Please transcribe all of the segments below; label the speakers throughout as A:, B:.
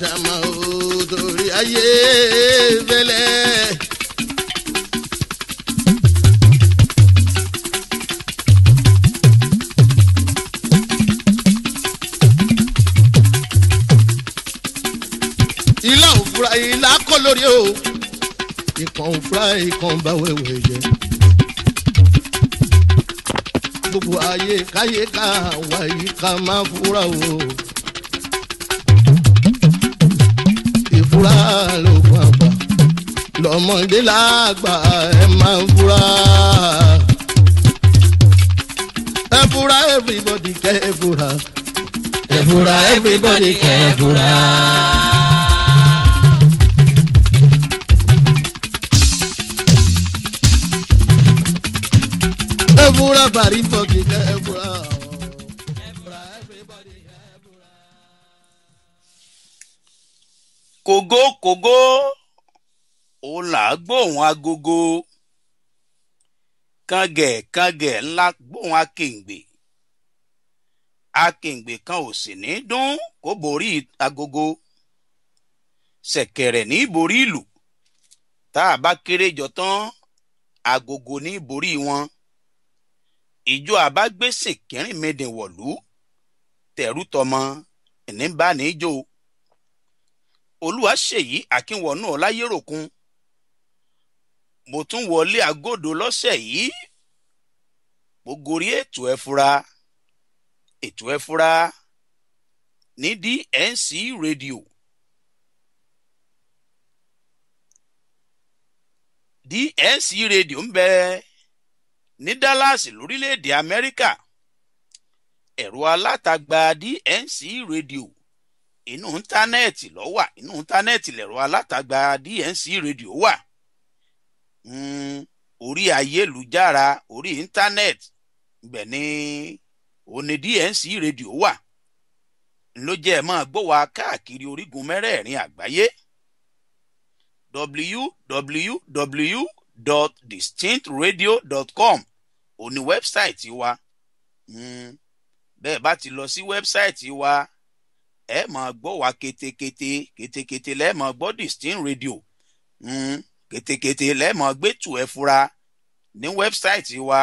A: dàmà ó torí ayé fẹ́lẹ́. ilá òfurá ilá kọ́ lórí o ìkan òfurá ìkan bá wẹ̀wẹ̀ jẹ. gbogbo ayé káyé ká wáyé ká máa fura o. ìfura ló fún àgbà lọ́mọdé lágbà ẹ máa fura. ẹ fura everybody kẹ́ ẹ fura. ẹ fura everybody kẹ́ ẹ fura. Ebura bari fogi ebura.
B: Kògó kògó ó là gbóhùn agogo kàngẹ̀ kàngẹ̀ ńlá gbóhùn akèǹgbè akèǹgbè kan ò sì ní dún kó borí agogo ṣẹ̀kẹ̀rẹ̀ ní borí ìlú tá a bá kéré jọ tán agogo ní borí wọn. Ìjọ àbágbèsè kẹrin mẹ́dẹ̀ wọ̀lú tẹ̀rú tọmọ ẹ̀ní bá ní í jó. Olúwaṣèyí Akínwọ̀nú Ọláyéròkun mo tún wọlé Àgọ́dọ̀ lọ́sẹ̀ yìí mo gorí ètò ẹ̀fúra ní DNC rédíò. DNC rédíò ń bẹ ní Dallas lórílẹ̀‐èdè Amẹ́ríkà. Ẹ̀rọ alátagbà DNC rédíò inú íńtánẹ́ẹ̀tì ló wà, inú íńtánẹ́ẹ̀tì lẹ̀rọ alátagbà DNC rédíò wà. Orí ayélujára orí íńtánẹ́ẹ̀tì ibẹ̀ ni òní DNC rédíò wà. Ló jẹ́ ẹ máa gbọ́ wa káàkiri orígun mẹ́rẹ̀ẹ̀rin àgbáyé. www.distinctradio.com òní wẹ́bsáìtì wa. Bẹ́ẹ̀ bá ti lọ sí wẹ́bsáìtì wa ẹ máa gbọ́ wa kétékété lẹ́ẹ̀ máa gbọ́ Distinct Radio. Kétékété lẹ́ẹ̀ máa gbé tù ẹ fura ní wẹ́bsáìtì wa.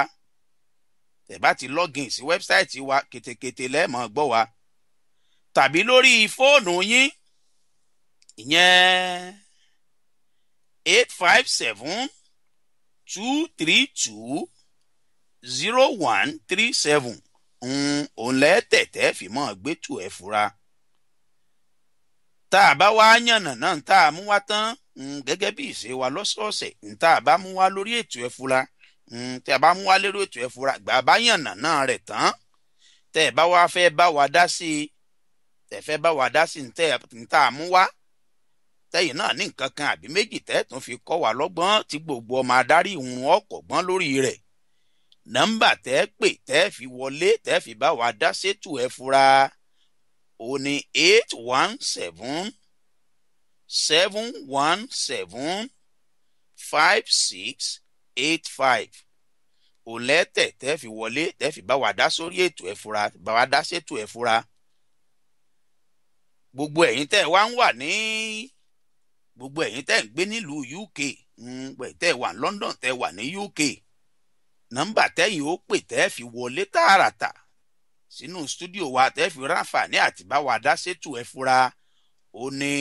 B: Ẹ bá ti login sí wẹ́bsáìtì wa kétékété lẹ́ẹ̀ máa gbọ́ wa. Tàbí lórí fóònù yín ìyẹn 857-232-0137 òun lẹ́tẹ̀tẹ̀ fi mọ́ gbé tù ẹ fura. Tá a bá wá yànnà náà ń tá a mú wá tán gẹ́gẹ́ bí ìṣe wa lọ́sọ̀ọ̀sẹ̀ ń tá a bá mú wá lórí ètò ẹ fura tẹ́ a bá mú wá lórí ètò ẹ fura gbà bá yànnà náà rẹ̀ tán tẹ́ ẹ bá wá fẹ́ bá wa dá sí i tẹ́ fẹ́ bá wa dá sí i ń tá a mú wá tẹ́yìn náà ní nǹkan kan àbí méjì tẹ́ tún fi kọ́ wa lọ́gbọ́n tí gbogbo ọmọ adarí ìhun ọkọ̀ gbọ́n lórí rẹ̀. Nọ́mbà tẹ́ pè tẹ́ fi wọlé tẹ́ fi bá wa dá sétù ẹ fura ó ní 817-717-5685 ó lẹ́tẹ̀ tẹ́ fi wọlé tẹ́ fi bá wa dá sórí ètò ẹ fura bá wa dá sétù ẹ fura. Gbogbo ẹ̀yin tẹ́ wá ń wà ní gbogbo ẹ̀yin tẹ́ ń gbé nílùú UK tẹ́ wà ní London tẹ́ wà ní UK nọ́mbà tẹ́yìn ó pè tẹ́ fi wọlé tààràtà sínú stúdíò wa tẹ́ fi ráǹfààní àti bá wa dá sétù ẹ fura ó ní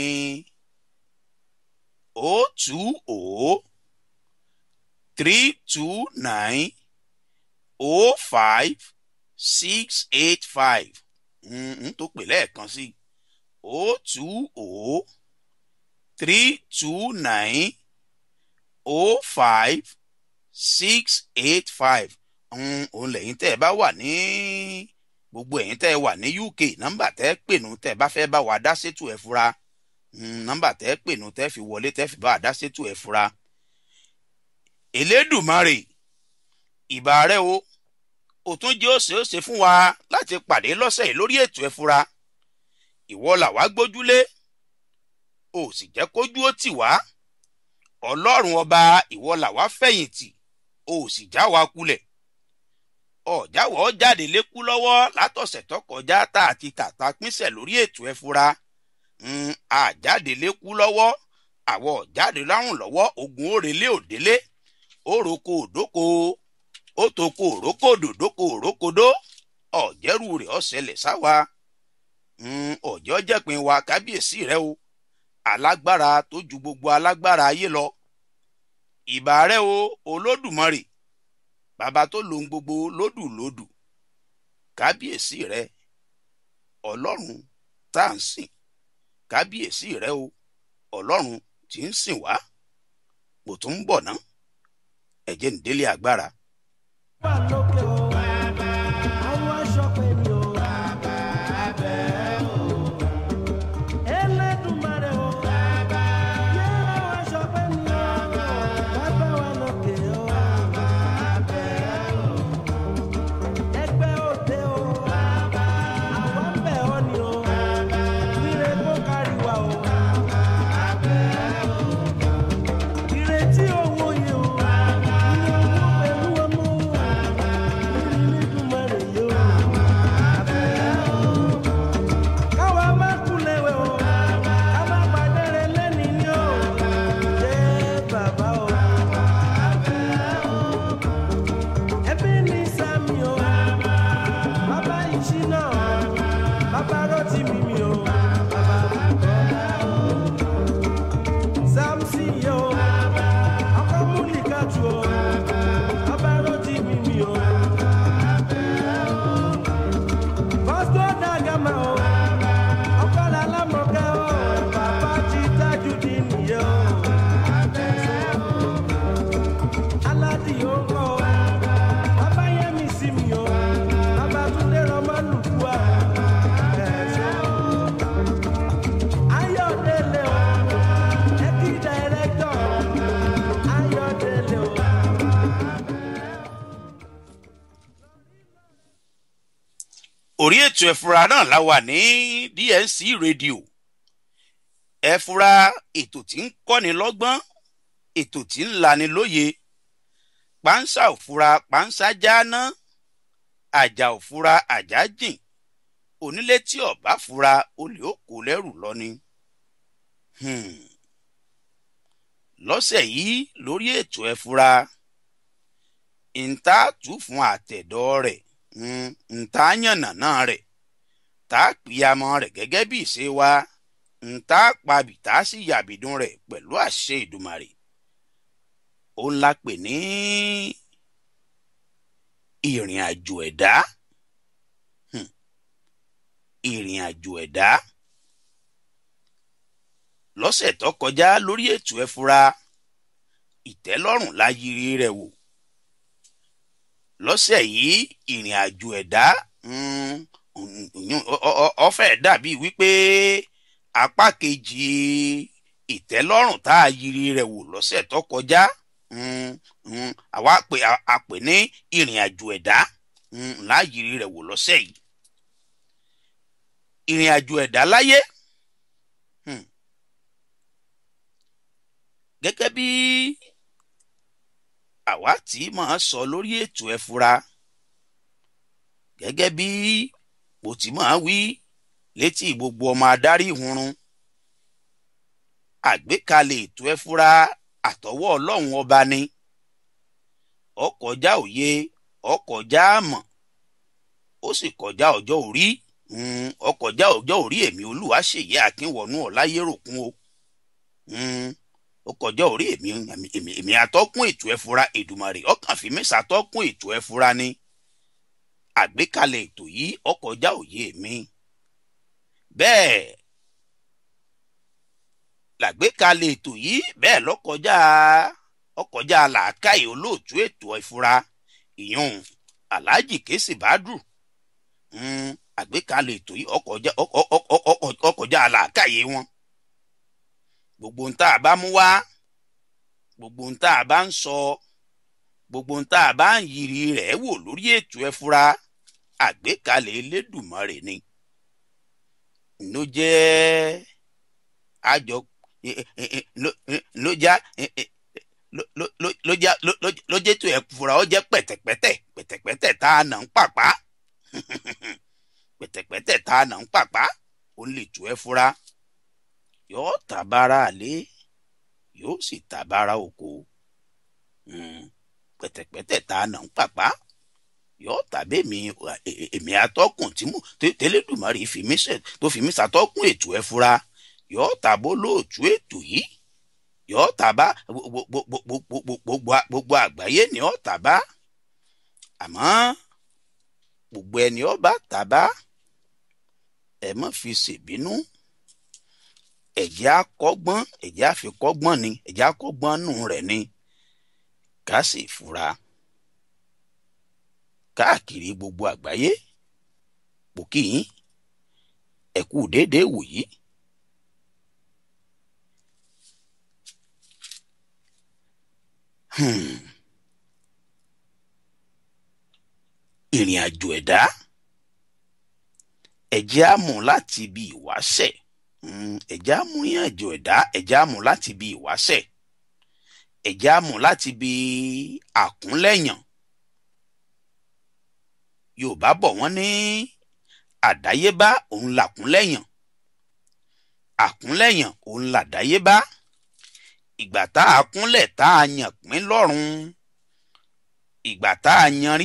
B: 020-329-05685 tó pè lẹ́ẹ̀kan sí 020-329-05685 òun lẹ́yìn tẹ́ ẹ bá wà ní gbogbo ẹ̀yin tẹ́ ẹ wà ní UK nọ́mbà tẹ́ pè nù tẹ́ bá fẹ́ bá wa dá sétù ẹ fura nọ́mbà tẹ́ pè nù tẹ́ fi wọlé tẹ́ fi bá wa dá sétù ẹ fura. Elédùmarè ìbà rẹ o tún jẹ́ òṣèòṣe fún wa láti pàdé lọ́sẹ̀ yìí lórí ètò ẹ fura. Ìwọ làwa gbójúlé ó sì jẹ́ kójú ó tì wá. Ọlọ́run ọba ìwọ làwa fẹ̀yìntì ó sì já wa kulẹ̀. Ọ̀jáwọ̀ jáde lékú lọ́wọ́ látọ̀sẹ̀ tó kọjá tá àti tàtà pínṣẹ̀ lórí ètò ẹ fura àjáde lékú lọ́wọ́ àwọ̀ jáde lárùn lọ́wọ́ ogun òrèlé òdélé òroko òdóko òtòkò òrókòdò dóko òrókòdó ọ̀jẹ̀rù rẹ̀ ọ̀sẹ̀lẹ̀ sáwa ọ̀jọ́ jẹ́pin wa kábíyèsí rẹ o alágbára tó ju gbogbo alágbára ayé lọ ìbà rẹ o olódùmarè bàbá tó lòun gbogbo lódùlódù kábíyèsí rẹ ọlọ́run tá à ń sìn kábíyèsí rẹ o ọlọ́run tí ń sìn wá kò tún ń bọ̀ ná ẹ̀jẹ̀ ń délé agbára. orí ètò ẹ̀fúra náà la wà ní DNC rédíò ẹ̀fúra ètò tí ń kọ́ni lọ́gbọ́n ètò tí ń lani lóye pánsá òfúra pánsá jáná àjà òfúra àjà jìn onílé tí ọ̀bá fura olè ó kó lẹ́rù lọ ni. lọ́sẹ̀ yìí lórí ètò ẹ̀fúra ìta tù fún àtẹ̀dọ́ rẹ̀ ntá yànnàná rẹ̀ tá pìyàmọ́ rẹ̀ gẹ́gẹ́ bí ìṣe wa ntá pabì tá sì yàbìdún rẹ̀ pẹ̀lú àṣẹ Ìdùmarè ó ńlá pè ní ìrìn àjò ẹ̀dá ìrìn àjò ẹ̀dá lọ́sẹ̀ tó kọjá lórí ètò ẹ̀fúra ìtẹ́lọ́rùn la yiri rẹ̀ wò lọ́sẹ̀ yìí ìrìn àjò ẹ̀dá ó fẹ́ dàbí wípé apá kejì ìtẹ́lọ́rùn tá a yiri rẹ̀ wò lọ́sẹ̀ tó kọjá àwa pè ní ìrìn àjò ẹ̀dá la yiri rẹ̀ wò lọ́sẹ̀ yìí ìrìn àjò ẹ̀dá láyé gẹ́gẹ́ bí àwa tí máa sọ lórí ètò ẹ̀fúra gẹ́gẹ́ bí mo ti máa wí létí gbogbo ọmọ adarí ìhunrun àgbékalẹ̀ ètò ẹ̀fúra àtọwọ́ Ọlọ́run ọba ni ó kọjá òye ó kọjá àmọ̀ ó sì kọjá ọjọ́ orí ó kọjá ọjọ́ orí èmi Olúwaṣèyí Akínwọ̀nú Ọláyéròkun o ó kọjá orí èmi atọ́kùn ètò ẹ̀fúra Èdùmàrè ọkàn fi mí ṣàtọ́kùn ètò ẹ̀fúra ni àgbékalẹ̀ ètò yìí ó kọjá òye mi bẹ́ẹ̀ làgbékalẹ̀ ètò yìí bẹ́ẹ̀ ló kọjá làákàyè olóòtú ètò ẹ̀fúra ìyún Alhaji Kesi Badru àgbékalẹ̀ ètò yìí ó kọjá làákàyè wọn gbogbo ń tá a bá mú wá gbogbo ń tá a bá ń sọ gbogbo ń tá a bá ń yiri rẹ̀ wò lórí ètò ẹ̀fúra àgbékalẹ̀ Elédùmarè ni ló jẹ́ àjọ ló jẹ́ tó ẹ̀fúra ó jẹ́ pẹ̀tẹ̀pẹ̀tẹ̀ tá a nà ń pàpà pẹ̀tẹ̀pẹ̀tẹ̀ tá a nà ń pàpà ó lè tó ẹ̀fúra yóò tàbára àlé yóò sì tàbára oko. Pẹ̀tẹ̀pẹ̀tẹ̀ tá a nà ń pàpá yóò tàbí èmi atọ́kùn tí mo tẹ́lẹ̀dùmarè tó fi mí ṣàtọ́kùn ètò ẹ fura yóò tàbó lóòtú ètò yìí yóò tàbá gbogbo àgbáyé ni yóò tàbá àmọ́ gbogbo ẹni ó bá tàbá ẹ má fi ṣèbínú ẹ̀jẹ̀ akọ́gbọ́n ẹ̀jẹ̀ àfikọ́gbọ́n ni ẹ̀jẹ̀ akọ́gbọ́n nù rẹ̀ ni ká sì fura káàkiri gbogbo àgbáyé pòkì yín ẹ kú déédéé wòyí. Ìrìn àjò ẹ̀dá ẹ̀jẹ̀ á mú láti ibi ìwáṣẹ̀ ẹ̀jẹ̀ á mú ìrìn àjò ẹ̀dá ẹ̀jẹ̀ á mú láti ibi ìwáṣẹ̀ ẹ̀jẹ̀ á mú láti ibi àkúnlẹ̀yàn. Yorùbá bọ̀ wọ́n ní àdáyébá òun làkúnlẹ̀yàn àkúnlẹ̀yàn òun làdáyébá. Ìgbà tá a kúnlẹ̀ tá a yàn pín lọ́run ìgbà tá a yan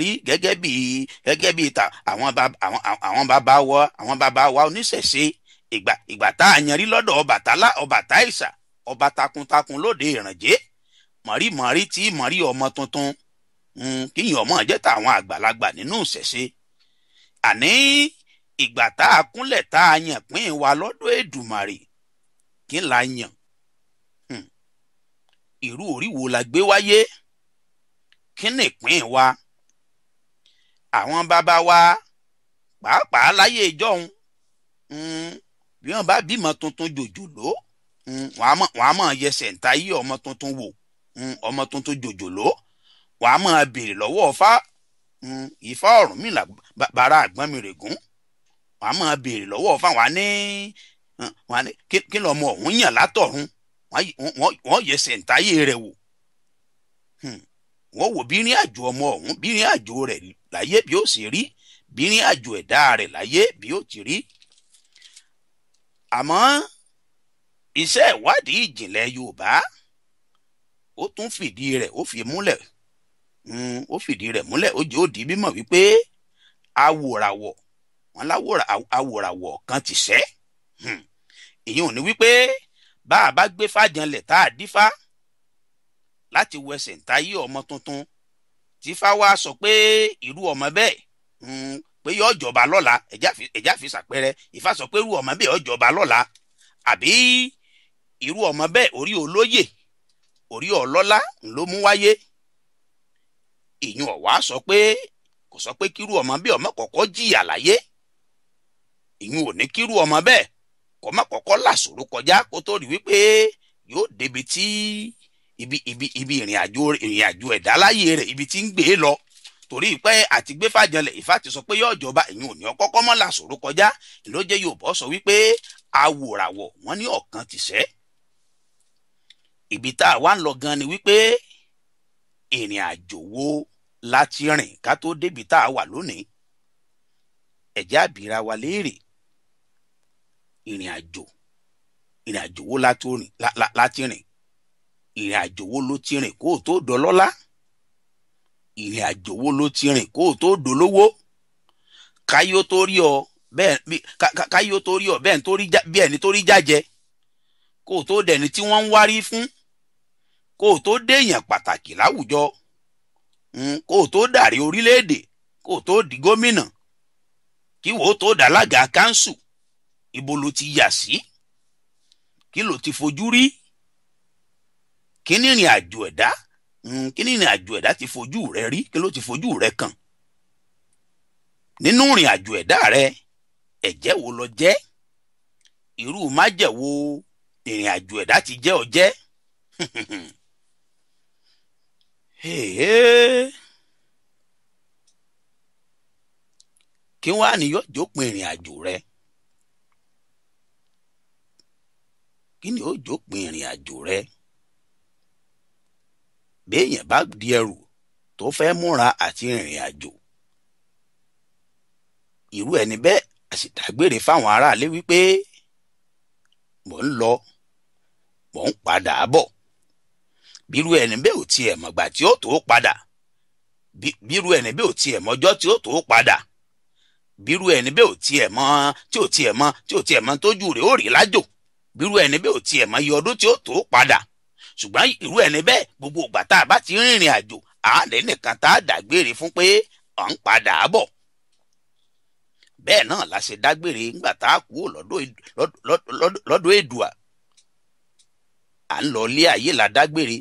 B: rí gẹ́gẹ́ bí ta àwọn bàbá wa oníṣẹ̀ṣe ìgbà tá a yan rí lọ́dọ̀ Ọbàtálá Ọbàtáìsà ọba takuntakun lóde Ìrànjẹ́ mọ̀rí tí mọ̀rí ọmọ tuntun kíyàn ọmọ jẹ́ tàwọn àgbàlagbà nínú ìṣẹ̀ṣe. Àní ìgbà tá a kúnlẹ̀ tá a yàn pín wa lọ́dọ̀ Èdùmàrè kí la yàn irú orí wo la gbé wáyé kí ni ìpín wa. Àwọn bàbá wa pàápàá láyé ìjọ́un bí wọ́n bá bímọ tuntun jòjòló wọ́n á máa yẹsẹ̀ ń ta yí ọmọ tuntun wò ọmọ tuntun jòjòló wọ́n á máa béèrè lọ́wọ́ Ifá Ọ̀rúnmìlà bàrà Àgbọnmìrègún wọ́n á máa béèrè lọ́wọ́ Ifá wọn ní kí lọ́mọ ọ̀hún yàn látọ̀run wọ́n yẹsẹ̀ ń táyé rẹ̀ wò wọ́n wò bírin àjò ọmọ ọ̀hún bírin àjò rẹ̀ láyé bí ó sì rí bírin àjò ẹ̀dá rẹ̀ láyé bí ó ti rí. Àmọ́ iṣẹ́ ìwádìí ìjìnlẹ̀ Yorùbá ó tún fìdí rẹ̀ ó fi múlẹ̀ ó fìdí rẹ̀ múlẹ̀ ó jẹ́ ó di mímọ̀ wípé awòràwọ̀ wọn láwòràwọ̀ kan ti ṣẹ́. Èyí ò ní wípé bá a bá gbé fàjànlẹ̀ tá a dífá láti wẹsẹ̀ ń tayé ọmọ tuntun tífá wa sọ pé irú ọmọ bẹ́ẹ̀ pé yóò jọba lọ́la ẹ̀já fi ṣàpẹẹrẹ Ifá sọ pé irú ọmọ bẹ́ẹ̀ yóò jọba lọ́la àbí irú ọmọ bẹ́ẹ̀ orí olóyè orí ọlọ́lá ló mú wáyé. Ìyún ọ̀wá sọ pé kò sọ pé kírú ọmọ bẹ́ẹ̀ ọmọ kọ̀ọ̀kọ́ jìyà láyé. Ìyún ò ní kírú ọmọ bẹ́ẹ̀ kọ́ má kọ́kọ́ làṣòro kọjá kó tó rí wípé yóò débi tí ibi ìrìn àjò ẹ̀dá láyé rẹ̀ ibi tí ń gbé lọ. Torí pé àti gbé fàjànlẹ̀ Ifá ti sọ pé yóò jọba ìyún ò ní ọkọ́kọ́ mọ́ làṣòro kọjá ló jẹ́ Yorùbá sọ wípé awòràwọ̀ wọn ní ọ̀kan ti ṣẹ́. Ibi tá a wá ń lọ gan ni wípé ìrìn àjò wo láti rìn ká tó débi tá a wà lónìí. Ẹ̀jẹ̀ àbíra wa léèrè ìrìn àjò wo láti rìn ìrìn àjò wo ló ti rìn kó o tó dọlọ́lá ìrìn àjò wo ló ti rìn kó o tó dolówó káyó tó rí ọ bẹ́ẹ̀ bí ẹni tó rí jájẹ kó o tó dẹni tí wọ́n ń wárí fún kó o tó déèyàn pàtàkì láwùjọ kó o tó dàrí orílẹ̀-èdè kó o tó di gómìnà kí wò ó tó dàlága kánsù ibo ló ti yà sí kí ló ti fojú rí kí ní ìrìn àjò ẹ̀dá kí ní ìrìn àjò ẹ̀dá ti fojú rẹ rí kí ló ti fojú rẹ kàn nínú ìrìn àjò ẹ̀dá rẹ ẹ̀jẹ̀ wo ló jẹ́ irú májẹ̀ wo ìrìn àjò ẹ̀dá ti jẹ́ ọ jẹ́. Kí wàá ní yóò jópin ìrìn àjò rẹ kí ni ó jópin ìrìn àjò rẹ béèyàn bá di ẹrù tó fẹ́ múra àti ìrìn àjò irú ẹni bẹ́ẹ̀ a sì dágbére fáwọn aráalé wípé mò ń lọ mò ń padà bọ̀. Bírú ẹni bẹ́ẹ̀ ò tiẹ̀ mọ̀gbà tí ó tó padà, bírú ẹni bẹ́ẹ̀ ò tiẹ̀ mọjọ́ tí ó tó padà, bírú ẹni bẹ́ẹ̀ ò tiẹ̀ mọ tójú rẹ̀ ó rí lájò, bírú ẹni bẹ́ẹ̀ ò tiẹ̀ mọ iye ọdún tí ó tó padà. Ṣùgbọ́n irú ẹni bẹ́ẹ̀ gbogbo ìgbà tá a bá ti rìnrìn àjò àálẹ́ nìkan tá a dágbére fún pé à ń padà bọ̀. Bẹ́ẹ̀ náà la ṣe dágbére ńgbà tá a kúrò lọ́dọ̀ Èdùà. À ń lọ ilé ayé la dágbére.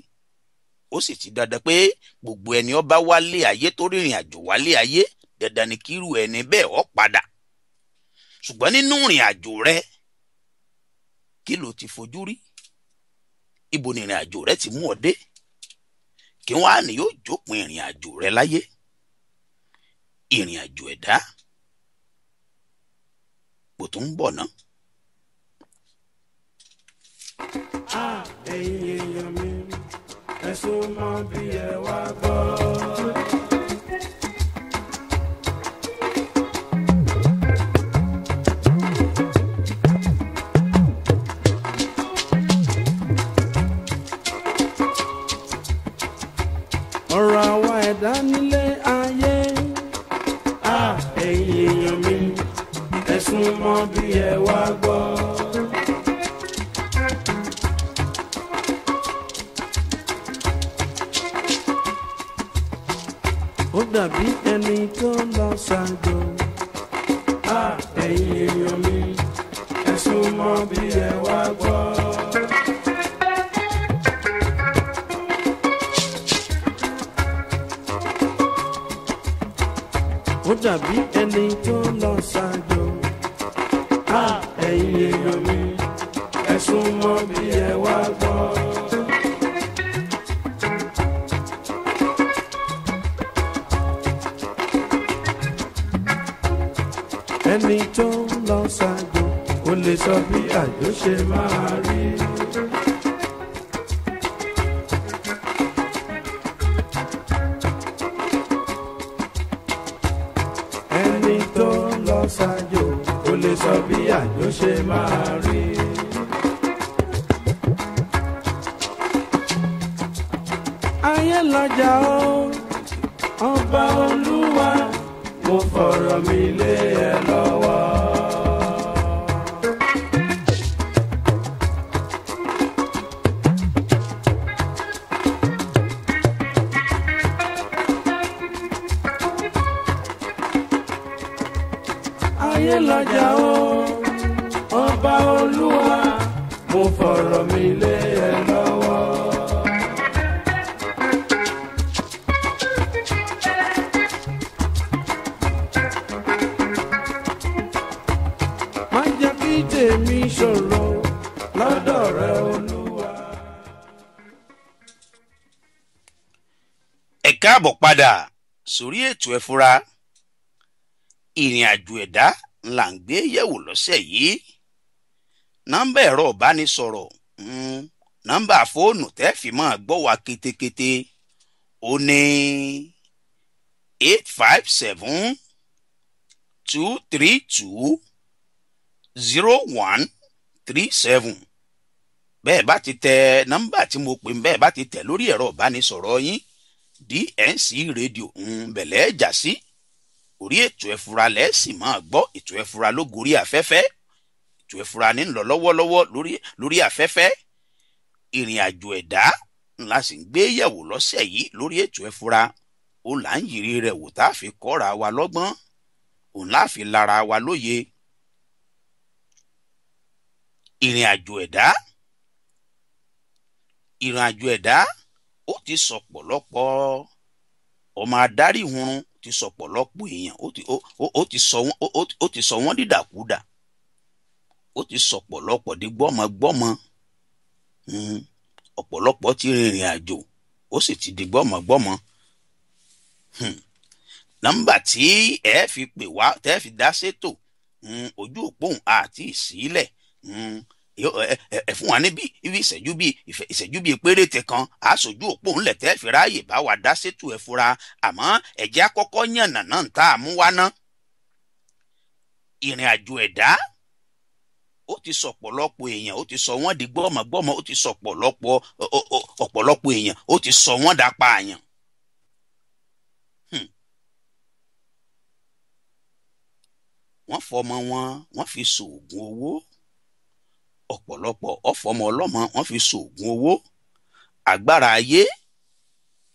B: Ó sì ti dandan pé gbogbo ẹni ó bá wálé ayé tó rìnrìn àjò wálé ayé dandan ni kírú ẹni bẹ́ẹ̀ ó padà. Ṣùgbọ́n nínú ìrìn àjò rẹ kí ló ti fojú rí? Ibo ni ìrìn àjò rẹ ti mú ọ dé? Kí wọ́n á ní yóò jópin ìrìn àjò rẹ láyé? Ìrìn àjò ẹ̀dá kò tún ń bọ̀ náà.
C: Ẹ̀yin èèyàn mi, ẹ súnmọ́ bí ẹ wá gbọ́. Ọ̀rọ̀ àwa ẹ̀dá nílé ayé. Ẹ̀yin èèyàn mi, ẹ súnmọ́ bí ẹ wá gbọ́. Ó dàbí ẹni tó lọ ṣàjò. Ẹ̀yin èèyàn mi, ẹ súnmọ́ bí ẹ wá gbọ́. Ó dàbí ẹni tó lọ ṣàjò. Ẹ̀yin èèyàn mi, ẹ súnmọ́ bí ẹ wá gbọ́. Ẹni tó lọ ṣàjò ó lè sọ bí àjò ṣe máa rí. Ẹni tó lọ ṣàjò ó lè sọ bí àjò ṣe máa rí. Ayé lọ́jà ó, ọba Olúwa, mo fọ̀rọ̀ mi lé ẹ lọ́wọ́. Ayé lọ́jà ó, ọba Olúwa, mo fọ̀rọ̀ mi lé ẹ lọ́wọ́. Má jẹ́ kí tèmi ṣòro lọ́dọ̀ rẹ Olúwa.
B: Ẹ káàbọ̀ padà sórí ètò Ẹ Fura. Ìrìn àjò ẹ̀dá là ń gbé yẹ̀wò lọ́sẹ̀ yìí. Nọ́mbà ẹ̀rọ ìbánisọ̀rọ̀, nọ́mbà fóònù tẹ́ fi máa gbọ́ wa kétékété ó ní 857-232-0137. Bẹ́ẹ̀ bá ti tẹ nọ́mbà tí mo pè bẹ́ẹ̀ bá ti tẹ̀ lórí ẹ̀rọ ìbánisọ̀rọ̀ yín DNC rédíò bẹ̀lẹ́ ẹ̀jà sí. Orí ètò Ẹ Fura lẹ́ẹ̀sì máa gbọ́. Ètò Ẹ Fura ló gorí afẹ́fẹ́. Ètò Ẹ Fura ní ń lọ lọ́wọ́lọ́wọ́ lórí afẹ́fẹ́. Ìrìn àjò ẹ̀dá ńlá sì ń gbé yẹ̀wò lọ́sẹ̀ yìí lórí ètò Ẹ Fura. Ó là ń yiri rẹ̀ wò tá a fi kọ́ra wa lọ́gbọ́n. Òun là fi lára wa lóye. Ìrìn àjò ẹ̀dá. Ìrìn àjò ẹ̀dá ó ti sọ̀pọ̀lọpọ̀ ọmọ adarí hurun, ti sọ̀pọ̀lọpọ̀ èèyàn, ó ti sọ wọ́n dídàkudà, ó ti sọ̀pọ̀lọpọ̀ di gbọ́mọgbọ́mọ. Ọ̀pọ̀lọpọ̀ ti rìnrìn àjò ó sì ti di gbọ́mọgbọ́mọ. Nọ́mbà tí ẹ fi pè wá tẹ́ fi dá sétò ojú òpóhùn àti ìsílẹ̀. Ẹ fún wa níbi ìṣẹ́jú bíi péréte kan aṣojú òpó ńlẹ̀ tẹ́ fi ráàyè bá wa dá sétò Ẹ Fura. Àmọ́ ẹ̀jẹ̀ àkọ́kọ́ yànnà náà ń tá a mú wá ná. ìrìn àjò ẹ̀dá ó ti sọ ọ̀pọ̀lọpọ̀ èèyàn, ó ti sọ wọ́n di gbọ́mọgbọ́mọ, ó ti sọ ọ̀pọ̀lọpọ̀ èèyàn, ó ti sọ wọ́n dapààyàn. Wọ́n fọmọ wọ́n fi ṣoògùn owó. Ọ̀pọ̀lọpọ̀ ọ̀fọmọ ọlọ́mọ wọ́n fi ṣoògùn owó. Agbára ayé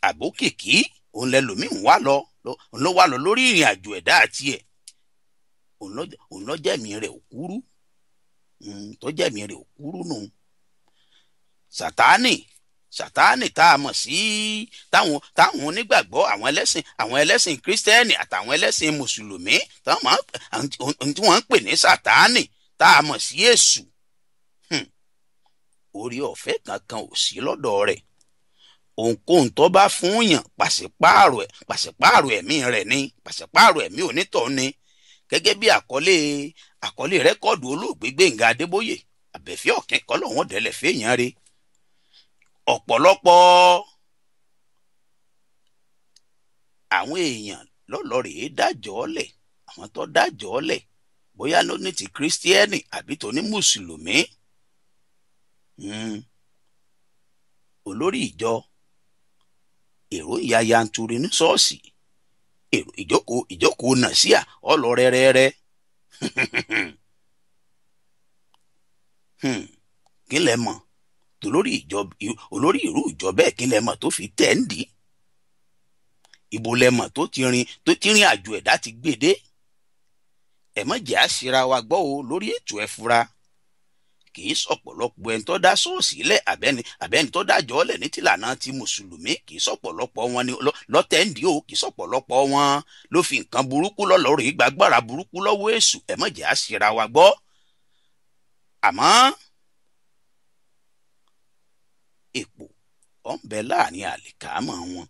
B: àbókìkí òun lẹlòmíì ló wá lọ lórí ìrìn àjò ẹ̀dá àti ẹ̀. Òun lọ jẹ́mi rẹ̀ òkúrú. Tó jẹ́mi rẹ̀ òkúrú nù. Sátánì tá a mọ̀ sí táwọn onígbàgbọ́ àwọn ẹlẹ́sìn kírísítẹ́nì àtàwọn ẹlẹ́sìn mùsùlùmí tí wọ́n ń pè ní Sátánì tá a mọ̀ sí Èṣù. Orí ọ̀fẹ́ kankan ò sí lọ́dọ̀ rẹ̀. Ohunkóhun tó bá fún yàn pàṣípààrọ̀ ẹ̀mí rẹ̀ ni, pàṣípààrọ̀ ẹ̀mí onítọ̀ ni. Gẹ́gẹ́ bí àkọlé rẹ́kọ́ọ̀dù olóògbé Gbénga Adébóyè, Àbẹ̀fẹ́ Ọ̀kín kọ́lọ́hún dẹ̀lẹ̀ fẹ́yàn re. Ọ̀pọ̀lọpọ̀ àwọn èèyàn lọ́lọ́rèé dájọ́ lẹ̀, àwọn tó dájọ́ lẹ̀ bóyá ló ní ti kírísítíẹ́nì àbí tó ní mùsùlùmí. Olórí ìjọ èrò ìyá yanturu ní ṣọ́ọ̀ṣì, ìjókòó nàṣíà ọlọ́rẹ́rẹ́rẹ́. Kí lẹ mọ̀ olórí irú ìjọ bẹ́ẹ̀, kí lẹ mọ̀ tó fi tẹ̀ ń dì í? Ibo lẹ mọ̀ tó ti rìn àjò ẹ̀dá ti gbèdé? Ẹ má jẹ́ àṣírà wa gbọ́ o lórí ètò ẹ fura. Kì í sọ̀pọ̀lọpọ̀ ẹni tó dá ṣọ́ọ̀ṣì lẹ̀ àbẹ́ni tó dájọ́ lẹ̀ ní tìlànà ti mùsùlùmí, kì í sọ̀pọ̀lọpọ̀ wọn ni lọ́tẹ̀ǹdì o, kì í sọ̀pọ̀lọpọ̀ wọn ló fi nǹkan burúkú lọ́lọ́rọ̀ ìgbàgbára burúkú lọ́wọ́ Èṣù. Ẹ má jẹ́ àṣírà wa gbọ́. Àmọ́ èpò ó ń bẹ láàrin àlìkámọ̀ wọn.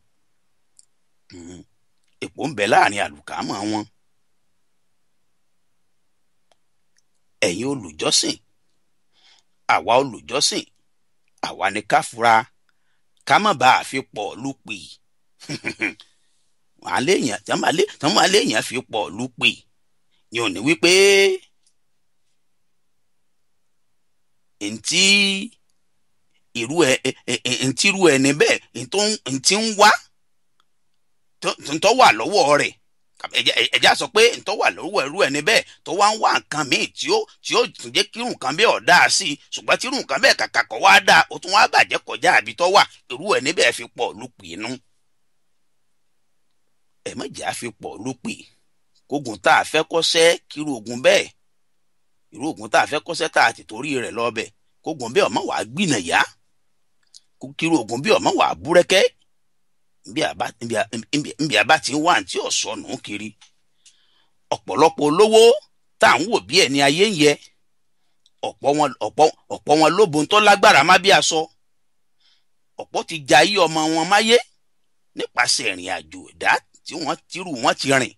B: Èpò ń bẹ láàrin àlùkámọ̀ wọn. Ẹ̀yin olùjọ́sìn, àwa olùjọ́sìn, àwa ni ká fura ká má bàa fi pọ̀ lùpì. Tán máa léèyàn fi pọ̀ lùpì ni ò ní wípé ntí irú ẹni bẹ́ẹ̀ ntí ń wá tó wà lọ́wọ́ rẹ̀. Ẹ̀já sọ pé ntọ́ wà lọ́wọ́ ẹrú ẹni bẹ́ẹ̀ tó wá ń wá nǹkan míì tí ó tún jẹ́ kí irú nǹkan bẹ́ẹ̀ ọ̀dá sí i, ṣùgbọ́n tí irú nǹkan bẹ́ẹ̀ kàkà kọ́ wá dá ó tún wá bàjẹ́ kọjá àbí tó wà, irú ẹni bẹ́ẹ̀ fi pọ̀ lùpì inú. Ẹ má jẹ́ àfi pọ̀ lùpì. Kógun tá a fẹ́ kọ́ṣẹ́ kírú ogun bẹ́ẹ̀, irú ogun tá a fẹ́ kọ́ṣẹ́ tá a ti torí rẹ̀ lọ bẹ̀, kógun bẹ́ẹ̀ ọmọ wàá gbìnà yá, kírú ogun bẹ́ẹ̀ ọmọ wàá búrẹ́kẹ́. Nbí àbá ti ń wá àǹtí ọ̀sọ́nù kiri. Ọ̀pọ̀lọpọ̀ olówó tá à ń wò bí ẹni ayé ń yẹ, ọ̀pọ̀ wọn lóbun tó lágbára má bí aṣọ. Ọ̀pọ̀ ti ja ayé ọmọ wọn máyé nípasẹ̀ ìrìn àjò ẹ̀dá tí wọ́n ti rìn.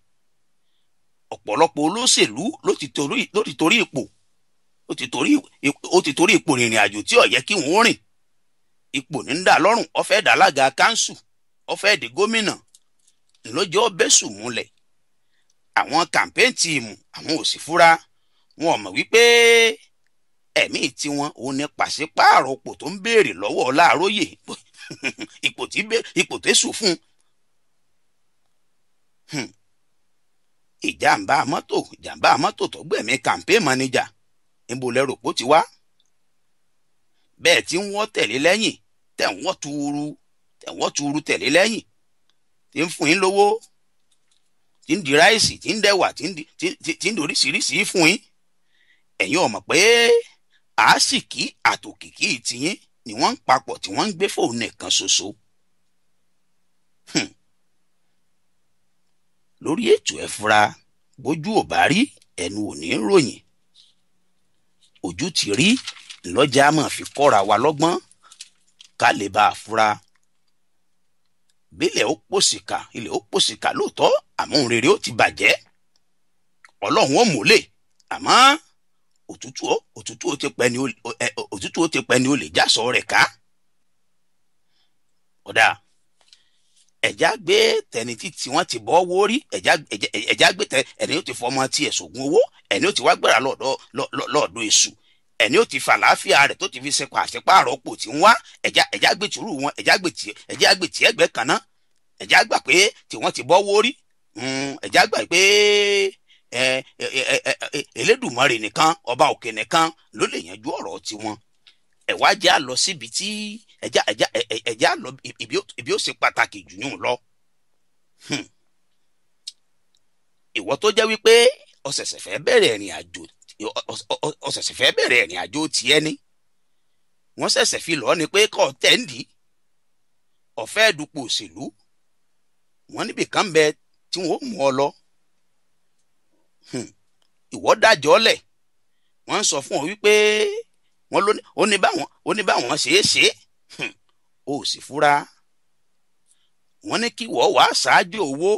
B: Ọ̀pọ̀lọpọ̀ olóṣèlú ló ti torí ipò rìnrìn àjò tí ó yẹ kí wọ́n rìn. Ipò ní ń dà lọ́rùn, ó fẹ́ dà lága káńsù, ó fẹ́ di gómìnà, lọ́jọ́ bẹ́sù múlẹ̀. Àwọn campaign tíìmù àwọn ò sì fura, wọn ò mọ̀ wípé ẹ̀mí tiwọn òun ní pàṣípààrọ̀ òpò tó ń béèrè lọ́wọ́ Láàróyè ipò tẹ́sù fún. Ìjàmbá mọ́tò tó gbẹ̀mí campaign manager níbo lẹ́rò pó ti wá? Bẹ́ẹ̀ tí ń wọ́n tẹ̀lé lẹ́yìn tẹ̀ ń wọ́n tuuru tẹ̀lé lẹ́yìn, tí ń fún yín lówó, tí ń di ráìsì, tí ń dẹ̀wà, tí ń doríṣiríṣi fún yín. Ẹ̀yin ò mọ̀ pé àásìkí àtòkìkí tiyín ni wọ́n ń papọ̀ tí wọ́n ń gbé fóònù nìkan ṣoṣo. Lórí ètò ẹ fura, bójú ò bá rí ẹnu ò ní ròyìn. Ojú ti rí lọ́jà máa fi kọ́ra wa lọ́gbọ́n ká lè bá a fura. Bílẹ̀ ó pòsìkà, ilẹ̀ ó pòsìkà lóòótọ́, àmọ́ ohun rere ó ti bàjẹ́. Ọlọ́run ó múlẹ̀, àmọ́ òtútù ó ti pẹ́ ni ó lè jásọ rẹ̀ ká. Ọ̀dà ẹ̀já gbé tẹni tí wọ́n ti bọ́ owó rí ẹ̀já gbé tẹ ẹni ó ti fọmọ tiẹ̀ sògùn owó ẹni ó ti wá gbéra lọ́ọ̀dọ̀ èṣù ẹni ó ti fa àlàáfíà rẹ̀ tó ti fi ṣe pàṣípààrọ̀ pò tí ń wá ẹ̀já gbé tìrú wọn ẹ̀já gbé tí ẹgbẹ́ kan náà ẹ̀já gbà pé tí wọ́n ti bọ́ owó rí ẹ̀já gbà pé Elédùmarè nìkan ọba òkè nìkan ló lè yanjú ọ̀rọ̀ tiwọn ẹ̀wá jẹ́ àlọ síbi tí ẹ̀já lọ ibi ó ṣe pàtàkì jù yún lọ. Ìwọ tó jẹ́ wípé ọ̀sẹ̀sẹ̀ fẹ́ bẹ̀rẹ̀ ìrìn àjò tiẹ̀ ni wọ́n ṣẹ̀ṣẹ̀ fi lọ́ ni pé kọ́ tẹ́ǹdì ọ̀fẹ́ dupò òṣèlú wọ́n níbì kan bẹ tí wọ́n mú ọ lọ. Ìwọ dájọ́ lẹ̀ wọ́n ń sọ fún ọ wípé wọ́n ó ní báwọn ṣe é ṣe ó sì fura wọ́n ní kí wọ́n wá ṣáájú owó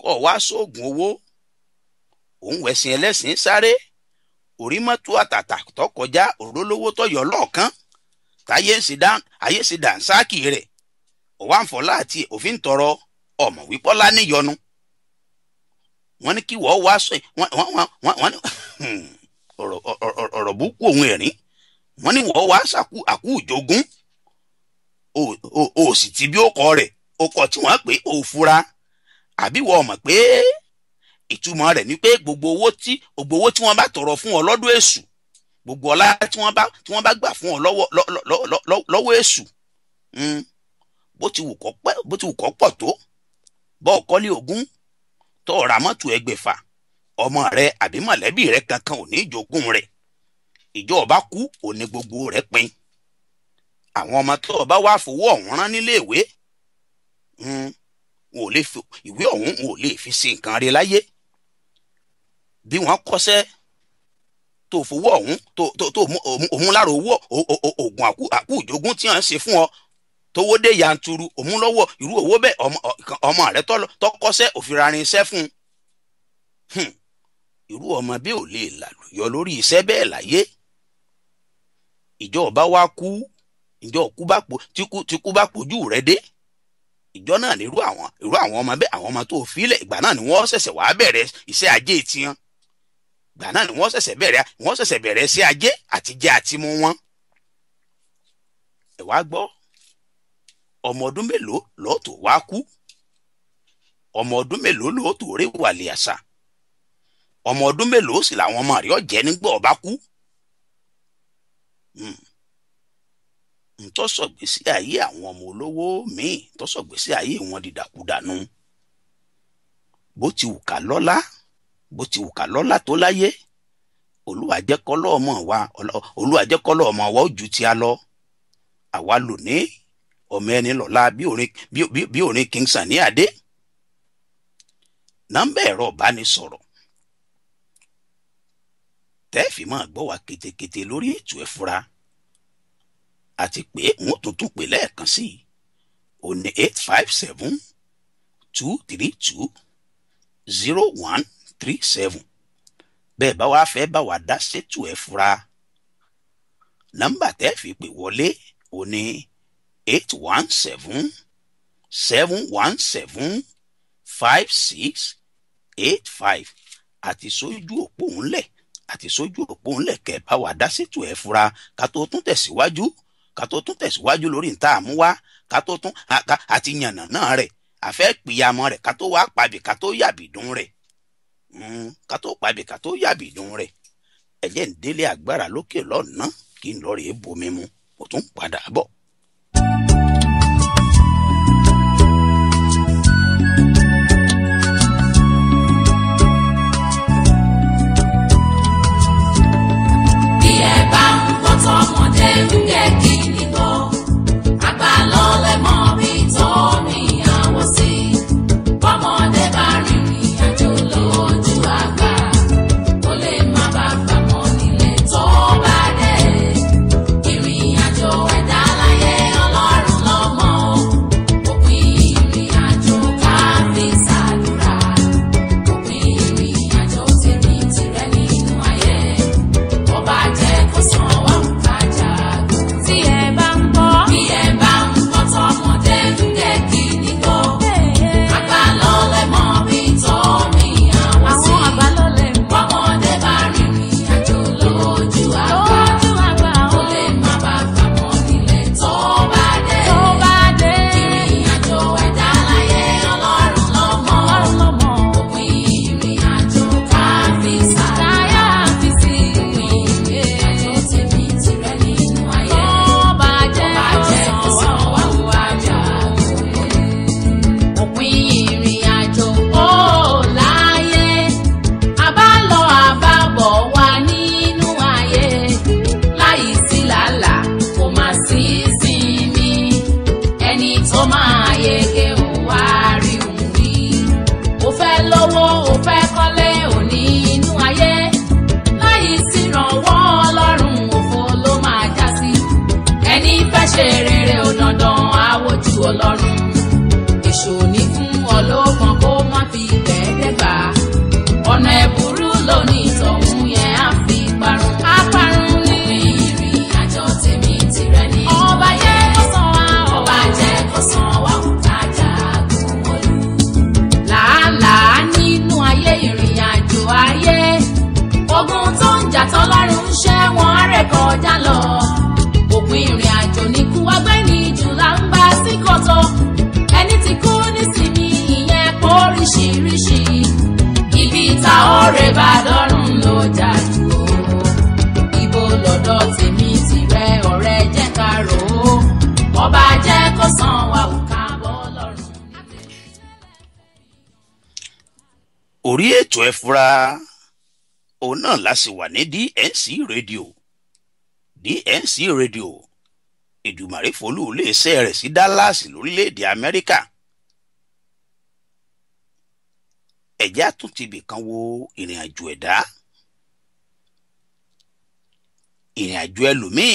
B: kọ́ wá sóògùn owó òun wẹ̀sìn ẹlẹ́sìn sáré orí mọ́tò àtàtà tó kọjá òrólówó tó yọ lọ́ọ̀kan táyé sì dànsáàkì rẹ̀ ọ̀wá ń fọlá àti òfin tọrọ ọmọ wípọ́lá níyọnu wọ́n ní kí wọ́n wá sọ wọ́n ní ọ̀rọ̀ búkú òun ẹ̀rín wọ́n ní wọ́n wá àkú ìjogún o sì ti bí ó kọ rẹ̀ o kọ tí wọ́n pè ó fura àbí wọ́n mọ̀ pé ìtumọ̀ rẹ̀ ni pé gbogbo owó tí wọ́n bá tọrọ fún ọ lọ́dọ̀ èṣù gbogbo ọlá tí wọ́n bá gbà fún ọ lọ́wọ́ èṣù bó ti wù kó pọ̀ tó bọ́ ọ̀kọ́lé ogún tó ra mọ́tò ẹgbẹ̀fà ọmọ rẹ àbí mọ̀lẹ́bí rẹ kankan ò ní jogún rẹ̀ ìjọ ọba kú òní gbogbo rẹ̀ pin àwọn ọmọ tó ọba wá fowó ọ̀hún rán nílé ìwé ìwé ọ̀hún ò lè fi ṣe nǹkan rẹ̀ láyé bí wọ́n kọ́ṣẹ́ tó fowó ọ̀hún tó òun lára owó oògùn àkú ìjogún tí wọ́n ń ṣe fún ọ tówó dé yanturu òun lọ́wọ́ irú owó bẹ́ẹ̀ ọmọ rẹ tọ́kọ́ṣẹ́ òfìrarin iṣẹ́ fún irú ọmọ bí ò lè làlùyọ lórí iṣẹ́ bẹ́ẹ̀ láyé ìjọ ọba wa kú ìjọ tí kú bá pojú rẹ dé ìjọ náà ní irú àwọn ọmọ bẹ́ẹ̀ àwọn ọmọ tó filẹ̀ ìgbà náà ni wọ́n ṣẹ̀ṣẹ̀ wá bẹ̀rẹ̀ iṣẹ́ ajé tiwọn ìgbà náà ni wọ́n ṣẹ̀ṣẹ̀ bẹ̀rẹ̀ iṣẹ́ ajé àtijẹ àtimú wọn ẹ wá gbọ́ ọmọ ọdún mélòó lọ́ọ̀tò wá kú ọmọ ọdún mélòó lọ́ọ̀tò rí wàlẹ̀ àṣà ọmọ ọdún mélòó sì làwọn ọmọ rẹ̀ ọ̀jẹ́ nígbà ọba kú ntọ́sọ̀gbèsí ayé àwọn ọmọ olówó míì tọ́sọ̀gbèsí ayé wọn dìdàkudànù bó ti wù ká lọ́lá tó láyé Olúwa jẹ́ kọ́lọ́ ọmọ wa ojú tí a lọ àwa lò ní ọmọ ẹni lọ́la bí orin King Sunny Adé nọ́mbà ẹ̀rọ ìbánisọ̀rọ̀ tẹ́ẹ̀fì máa gbọ́ wa ketekete lórí ètò ẹ fura àti pé wọ́n tuntun pè lẹ́ẹ̀kan sí i ó ní 857-232-0137 bẹ́ẹ̀ bá wá fẹ́ bá wa dá sétò ẹ fura nọ́mbà tẹ́ẹ̀fì pè wọlé ó ní 817-717-5685 àti sójú òpó ńlẹ̀ kẹ́ bá wa dá sétò ẹ fura ká tó tún tẹ̀síwájú lórí níta àmúwá ká tó tún àti yànnà náà rẹ̀ àfẹ́ pìyàmọ́ rẹ̀ ká tó wá pàbí ká tó yàbìdún rẹ̀ ẹ̀jẹ̀ ń délé agbára lókè lọ́nà kí n lọ rèé bomi mu mo tún padà bọ̀.
D: Tọmọdé ń yẹ kí ni gbọ́, àgbà ló lè mọ bí tó ní àwọn sí. Bọ́mọdé bá rìnrìn àjò lójú àgbà, ó lè má bá gbà mọ́ nílé tó bá dé. Ìrìn àjò ẹ̀dá láyé. ìjà tọ́lọ́run ń ṣẹ́ wọn á rẹ̀ kọjá lọ. Òpin ìrìn àjò ní kú ọgbẹ́ni jù là ń bá sí kòtò. Ẹni tí kú nísìnyí ìyẹn póríṣiríṣi. Ibi tá ọ̀rẹ́ bá dọ́rùn ló jà jù o. Ibo lọ́dọ̀ tèmi tìrẹ ọ̀rẹ́ jẹ́ ká rò ó. Ọba jẹ́ kó san wà ó ká bọ́ lọ́rùn.
B: Orí ètò ẹ fura òun náà la sì wà ní DNC rédíò. DNC rédíò Èdùmàrè fọlú iléeṣẹ́ rẹ̀ sí Dallas lórílẹ̀‐èdè Amẹ́ríkà. Ẹ̀já tún ti bìkan wo ìrìn àjò ẹ̀dá. Ìrìn àjò ẹlòmíì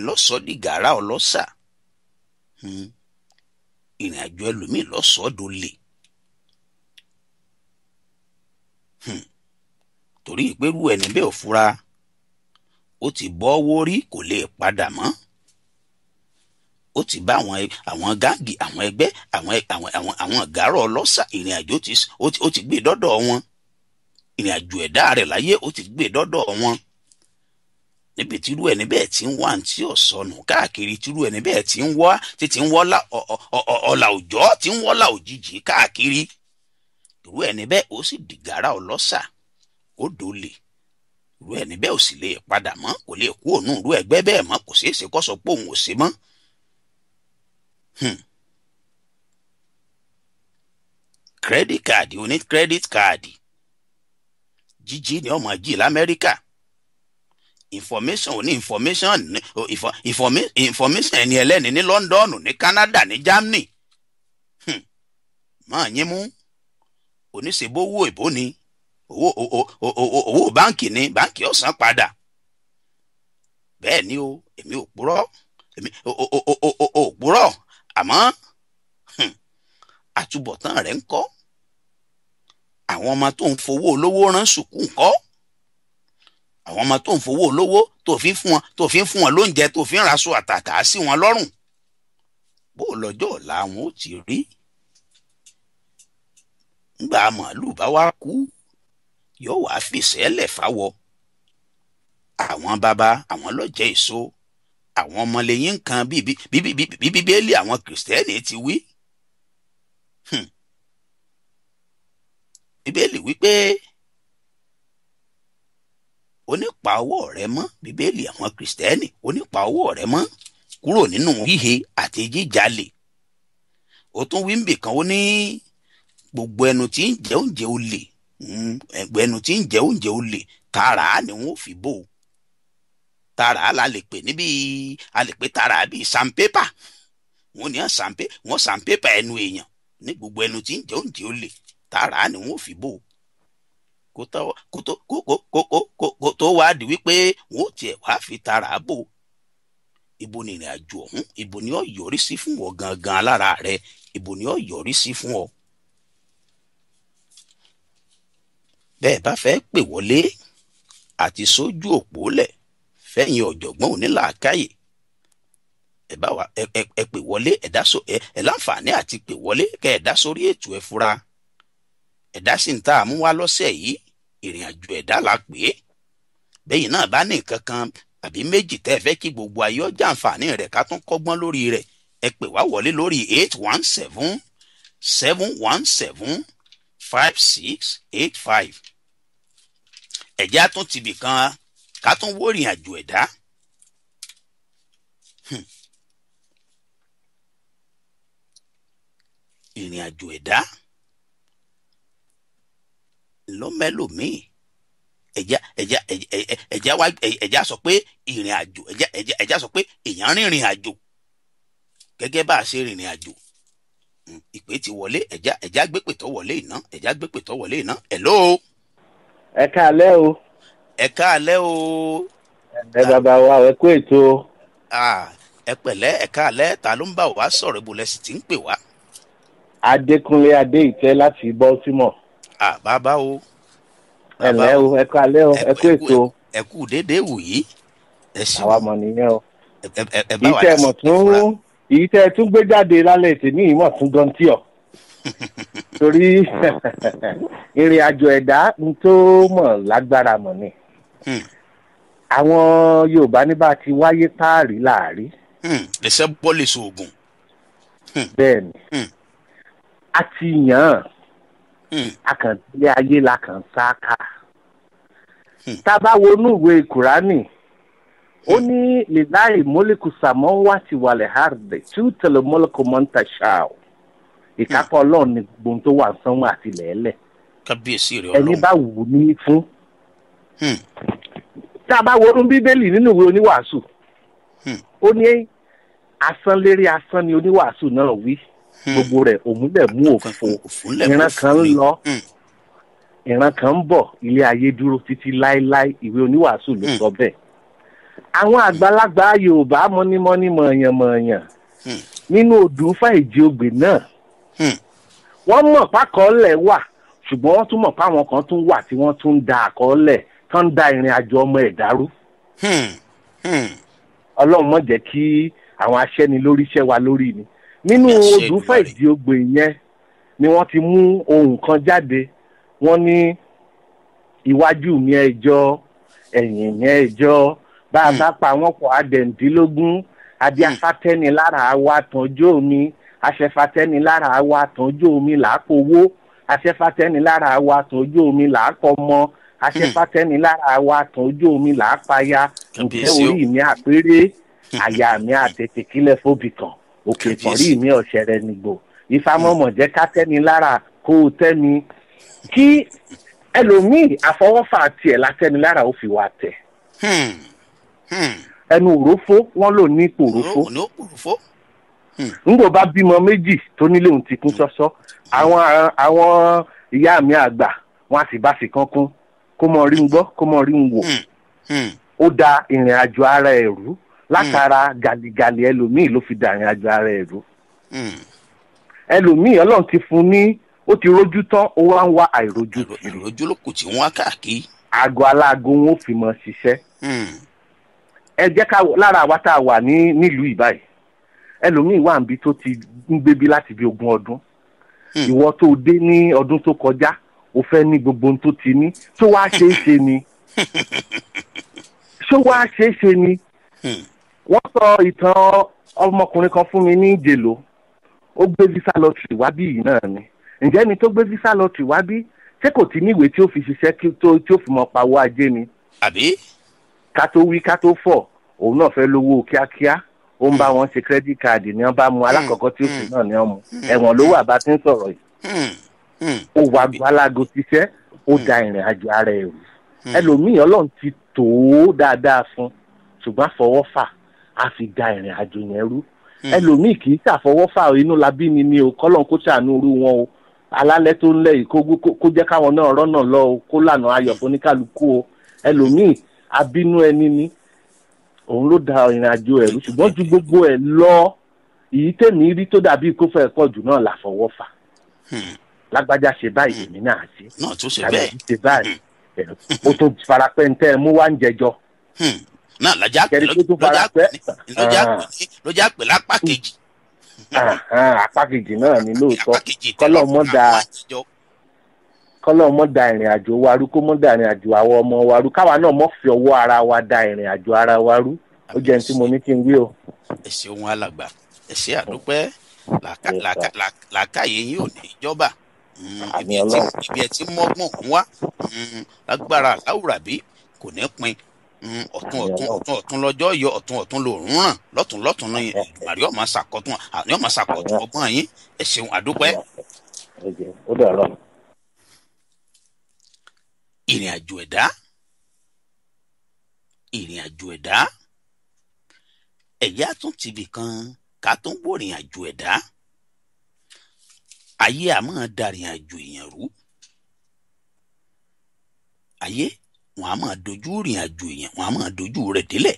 B: lọ́sọ̀ọ́ di gàrá ọlọ́ṣà. Ìrìn àjò ẹlòmíì lọ́sọ̀ọ́ dolè. Torí ìpérú ẹni bẹ́ẹ̀ ò fura ó ti bọ́ owó rí kò lè padà mọ́. Ó ti bá àwọn gáàgì àwọn ẹgbẹ́ àwọn gàrá ọlọ́ṣà ìrìn àjò ó ti gbé dọ́dọ̀ wọn. Ìrìn àjò ẹ̀dá rẹ̀ láyé ó ti gbé dọ́dọ̀ wọn. Níbi tírú ẹni bẹ́ẹ̀ ti ń wá tí ò sọnù káàkiri, tírú ẹni bẹ́ẹ̀ ti ń wá títí ń wọ́lá ọ̀là òjọ́ tí ń wọ́lá òjijì káàkiri. Irú ẹni bẹ́ẹ̀ ó sì di gàrá ọlọ́ṣà ó dolè. Irú ẹni bẹ́ẹ̀ ò sì lè padà mọ́, kò lè kú òun irú ẹgbẹ́ bẹ́ẹ̀ mọ́, kò ṣeé ṣe kó sọ pé òun ò ṣe mọ́. Credit card oní credit card jíjí ni ọmọ jí l'Amẹ́ríkà. Information oní information ẹni ẹlẹ́ni ní London, ní Canada, ní Germany. Máa yín mú oníṣègbówó ìbò ni owó báǹkì ni báǹkì ó san padà. Bẹ́ẹ̀ ni o, èmi ò purọ́, èmi ò purọ́, àmọ́ àtúbọ̀tán rẹ̀ ń kọ́. Àwọn ọmọ tó ń fowó olówó rán sùkúù ń kọ́. Àwọn ọmọ tó ń fowó olówó tó fi ń fún wọn lóúnjẹ, tó fi ń raṣọ àtàtà sí wọn lọ́rùn. Bó lọ́jọ́ ọ̀la wọn ó ti rí. Ngbà màálù bá wá kú yóò wá fìṣẹ́lẹ̀ fáwọ. Àwọn bàbá àwọn lọ́jẹ̀ èso, àwọn ọmọlẹ́yìn nǹkan bí Bíbélì àwọn Kìrìsìtẹ́nì ti wí. Bíbélì wípé onípa ọwọ́ rẹ mọ́, Bíbélì àwọn Kìrìsìtẹ́nì onípa ọwọ́ rẹ mọ́ kúrò nínú híhe àti jíjalè. Ó tún wí nbìkan ó ní gbogbo ẹnu tí ń jẹ oúnjẹ olè, ẹgbẹ́ ẹnu tí ń jẹ oúnjẹ olè tààrà ni wọ́n fi bò. Tààrà la lè pè níbi a lè pè tààrà bíi sandpaper. Wọ́n ní wọ́n sandpaper ẹnu èèyàn ní gbogbo ẹnu tí ń jẹ oúnjẹ olè tààrà ni wọ́n fi bò. Kó tó wá di wípé wọ́n tiẹ̀ wá fi tààrà bò. Ibo ni ìrìn àjò ọ̀hún, ibo ni ó yọrí sí fún ọ gangan lára rẹ, ibo ni ó yọrí sí fún ọ. Bẹ́ẹ̀ bá fẹ́ pè wọlé àti sójú òpó lẹ̀ fẹ́yìn ọ̀jọ̀gbọ́n onílàákàyè, ẹ pè wọlé, ẹ láǹfààní àti pè wọlé kẹ́ ẹ dá sórí ètò ẹ fura. Ẹ̀dá sì ń tá a mú wá lọ́sẹ̀ yìí, ìrìn àjò ẹ̀dá la pè é. Bẹ́yìn náà bá ní nǹkan kan àbí méjì tẹ́ ẹ fẹ́ kí gbogbo ayé ọjà àǹfààní rẹ̀ ká tún kọ́gbọ́n lórí rẹ̀, ẹ pè wá wọlé lórí 817-717-5685. Ẹ̀já tún ti bì kan ká tún wó ìrìn àjò ẹ̀dá. Ìrìn àjò ẹ̀dá lọ́mẹ́lòmíì. Ẹ̀já sọ pé ìrìn àjò, ẹ̀já sọ pé èèyàn rìnrìn àjò gẹ́gẹ́ bá a ṣe rìnrìn àjò. Ìpè ti wọlé, ẹ̀já gbépè tó wọlé iná, Hello.
E: Ẹ káalẹ́ o.
B: Ẹ káalẹ́ o.
E: Ẹ bàbá wa ẹ kú ètò.
B: Ẹ pẹ̀lẹ́, ẹ káalẹ́, ta ló ń bá wa sọ̀rọ̀ ibo lẹ sì ti ń pè wá?
E: Adékúnlé Adéìtẹ́ láti Baltimore.
B: Bàbá o.
E: Ẹ ǹlẹ́ o, ẹ káalẹ́ o, ẹ kú ètò.
B: Ẹ kú déédéé wù yìí. Ẹ ṣeun.
E: Àwa mọ̀ nìyẹn o.
B: Ẹ bá wa dá sí ìfura.
E: Èyí tẹ́ ẹ tún gbé jáde lálẹ́ ètè ní ìmọ̀ tún gan tí ọ̀. Torí ìrìn àjò ẹ̀dá ń tó mọ̀ lágbára mọ̀ ni. àwọn Yorùbá ní bá ti wáyé páàrí láàrí.
B: ẹsẹ̀ bọ́ọ̀lì sóògùn.
E: bẹ́ẹ̀ ni a ti yàn án akàndínlé ayé la kàn sáká. tá a bá wọnú ìwé Kùránì ó ní lillahi mulku samawati wal ardi tu'til mulku man tasha'u. ìkápọ̀ Ọlọ́run ni gbogbo tó wà sánmọ̀ àti lẹ́lẹ̀.
B: kábíyèsí rẹ̀ Ọlọ́run.
E: ẹni bá wù ní fún. tá a bá wọnú Bíbélì nínú ìwé oníwàásù ó ní asán lérí asán ni oníwàásù náà wí. gbogbo rẹ̀ òmùlẹ̀ mú òfo. ìran kan ń lọ ìran kan ń bọ̀ ilé ayé dúró títí láéláé ìwé oníwàásù ló sọ bẹ́ẹ̀. àwọn àgbàlagbà Yorùbá mọ́nímọ́ní mọ̀ọ̀yàn nínú odù fàìjì ogbè náà wọ́n mọ̀ pákọọ́lẹ̀ wà ṣùgbọ́n wọ́n tún mọ̀ páwọn kan tún wà tí wọ́n tún ń da àkọọ́lẹ̀ tán ń da ìrìn àjò ọmọ ẹ̀ dàrú. Ọlọ́run má jẹ́ kí àwọn aṣẹ́ni lórí iṣẹ́ wa lórí ni. nínú odù fàìjì ogbè yẹn ni wọ́n ti mú ohun kan jáde wọ́n ní iwájú mi ẹjọ́ ẹ̀yìn mi ẹjọ́ bá a bá pa wọ́n pọ̀ adẹ̀ǹdínlógún adé afátẹ́ni lára wa tànjó mi aṣẹ́fátẹ́ni lára wa tànjó mi làápowó aṣẹ́fátẹ́ni lára wa tànjó mi làápọmọ aṣẹ́fátẹ́ni lára wa tànjó mi làápaya ǹjẹ́ orí mi àpérè àyà mi àtètè kílẹ̀ fóbì kan òkè ìpọ̀nrí mi ọ̀ṣẹ̀rẹ̀ nìgbò ìfamọ́mọ̀ jẹ́ ká tẹ́ni lára kó o tẹ́ni kí ẹlòmíì àfọwọ́fà tiẹ̀ látẹ́ni lára ó fi wá tẹ̀. ẹnu òrófó wọn lò ní ipò òrófó ńgbò bá bímọ méjì tó nílé òun ti kún ṣọṣọ àwọn ìyá mi àgbà wọn a sì bá fi kan kún kó mọ rí ń gbọ́ kó mọ rí ń wò ó da ìrìn àjò ara ẹ̀ rú látara gàlìgàlì ẹlòmíì ló fi da ìrìn àjò ara ẹ̀ rú ẹlòmíì Ọlọ́run ti fún ní ó ti rójú tán ó wá ń wá àìrójú kiri
B: ìrójú ló kù tí wọ́n káàkiri
E: àgọ́ aláàgọ́ wọn ò fi mọ ṣiṣẹ́. ẹ jẹ́ ká lára àwa tá a wà nílùú ìbáyìí ẹlòmíì wà níbi tó ti ń gbébí láti bí 20 ọdún ìwọ tó dé ní ọdún tó kọjá ó fẹ́ ní gbogbo ohun tó ti ní tó wá ṣeé ṣe ni wọ́n sọ ìtàn ọmọkùnrin kan fún mi ní Ìjèlò ó gbé visa lottery wá bí yìí náà ni ǹjẹ́ ni tó gbé visa lottery wá bí ṣé kò tí níwèé tí ó fi ṣiṣẹ́ tí ó fi mọ pawó ajé ni.
B: àbí.
E: ká tó wí ká tó fọ̀ òun náà fẹ́ lówó kíákíá ó ń bá wọn ṣe credit card ní wọ́n bá mu alákọ̀ọ́kọ́ tí ó sì náà ní ọmọ ẹ̀wọ̀n ló wà bá ti ń sọ̀rọ̀ yìí. ó wà gbalago ṣiṣẹ́ ó da ìrìn àjò ara ẹ̀ rù ẹlòmíì Ọlọ́run ti tò ó dáadáa fún ṣùgbọ́n àfọwọ́fà á fi da ìrìn àjò yẹn rú ẹlòmíì kì í ṣàfọwọ́fà inú labí ni o kọ́lọ́n kó ṣàánú irú wọn o alálẹ̀ tó ń lẹ̀ yìí kó jẹ́ káwọn náà rọ́nà lọ o kó lànà ayọ̀ fún oníkálukú o ẹlòmíì abínú ẹni ni òun ló da ìrìn àjò ẹ̀rú ṣùgbọ́n ju gbogbo ẹ̀ lọ èyí tèmi rí tó dàbí kó fẹ́ pọ̀ jù náà láfọwọ́fà lágbájá ṣe báyìí èmi náà ṣe
B: bẹ́ẹ̀
E: ṣe báyìí ó tó farapẹ́ ń tẹ́ ẹ mú wá ń jẹjọ.
B: náà lọ́jà pè lápá kejì.
E: apá kejì náà ni lóòótọ́ kọ́lọ́ mọ́ da ìrìn àjò wa rú kó mọ́ da ìrìn àjò àwọn ọmọ wa rú káwa náà mọ́ fi ọwọ́ ara wa da ìrìn àjò ara wa rú ó jẹ́ ní tí mo ní kí n wí o.
B: ẹ ṣeun alàgbà ẹ ṣe àdúpẹ́ làákàyè yín ò ní ìjọba ibi ẹ ti mọ́gbọ̀n wá lágbára láwùrábí kò ní pin ọ̀tún lọ́jọ́ yọ ọ̀tún lòórùn ràn lọ́tún ní ìgbàrí ọmọ ṣàkọ̀tún ọgbọ́n yín ẹ ṣeun àdúpẹ́.
E: ó dàrọ.
B: ìrìn àjò ẹ̀dá ẹ̀yà tún tibì kan ká tó ń wò rìn àjò ẹ̀dá ayé àmọ́ darin àjò èèyàn rú ayé wọn a máa dojú rìn àjò èèyàn wọn a máa dojú rẹ̀ délẹ̀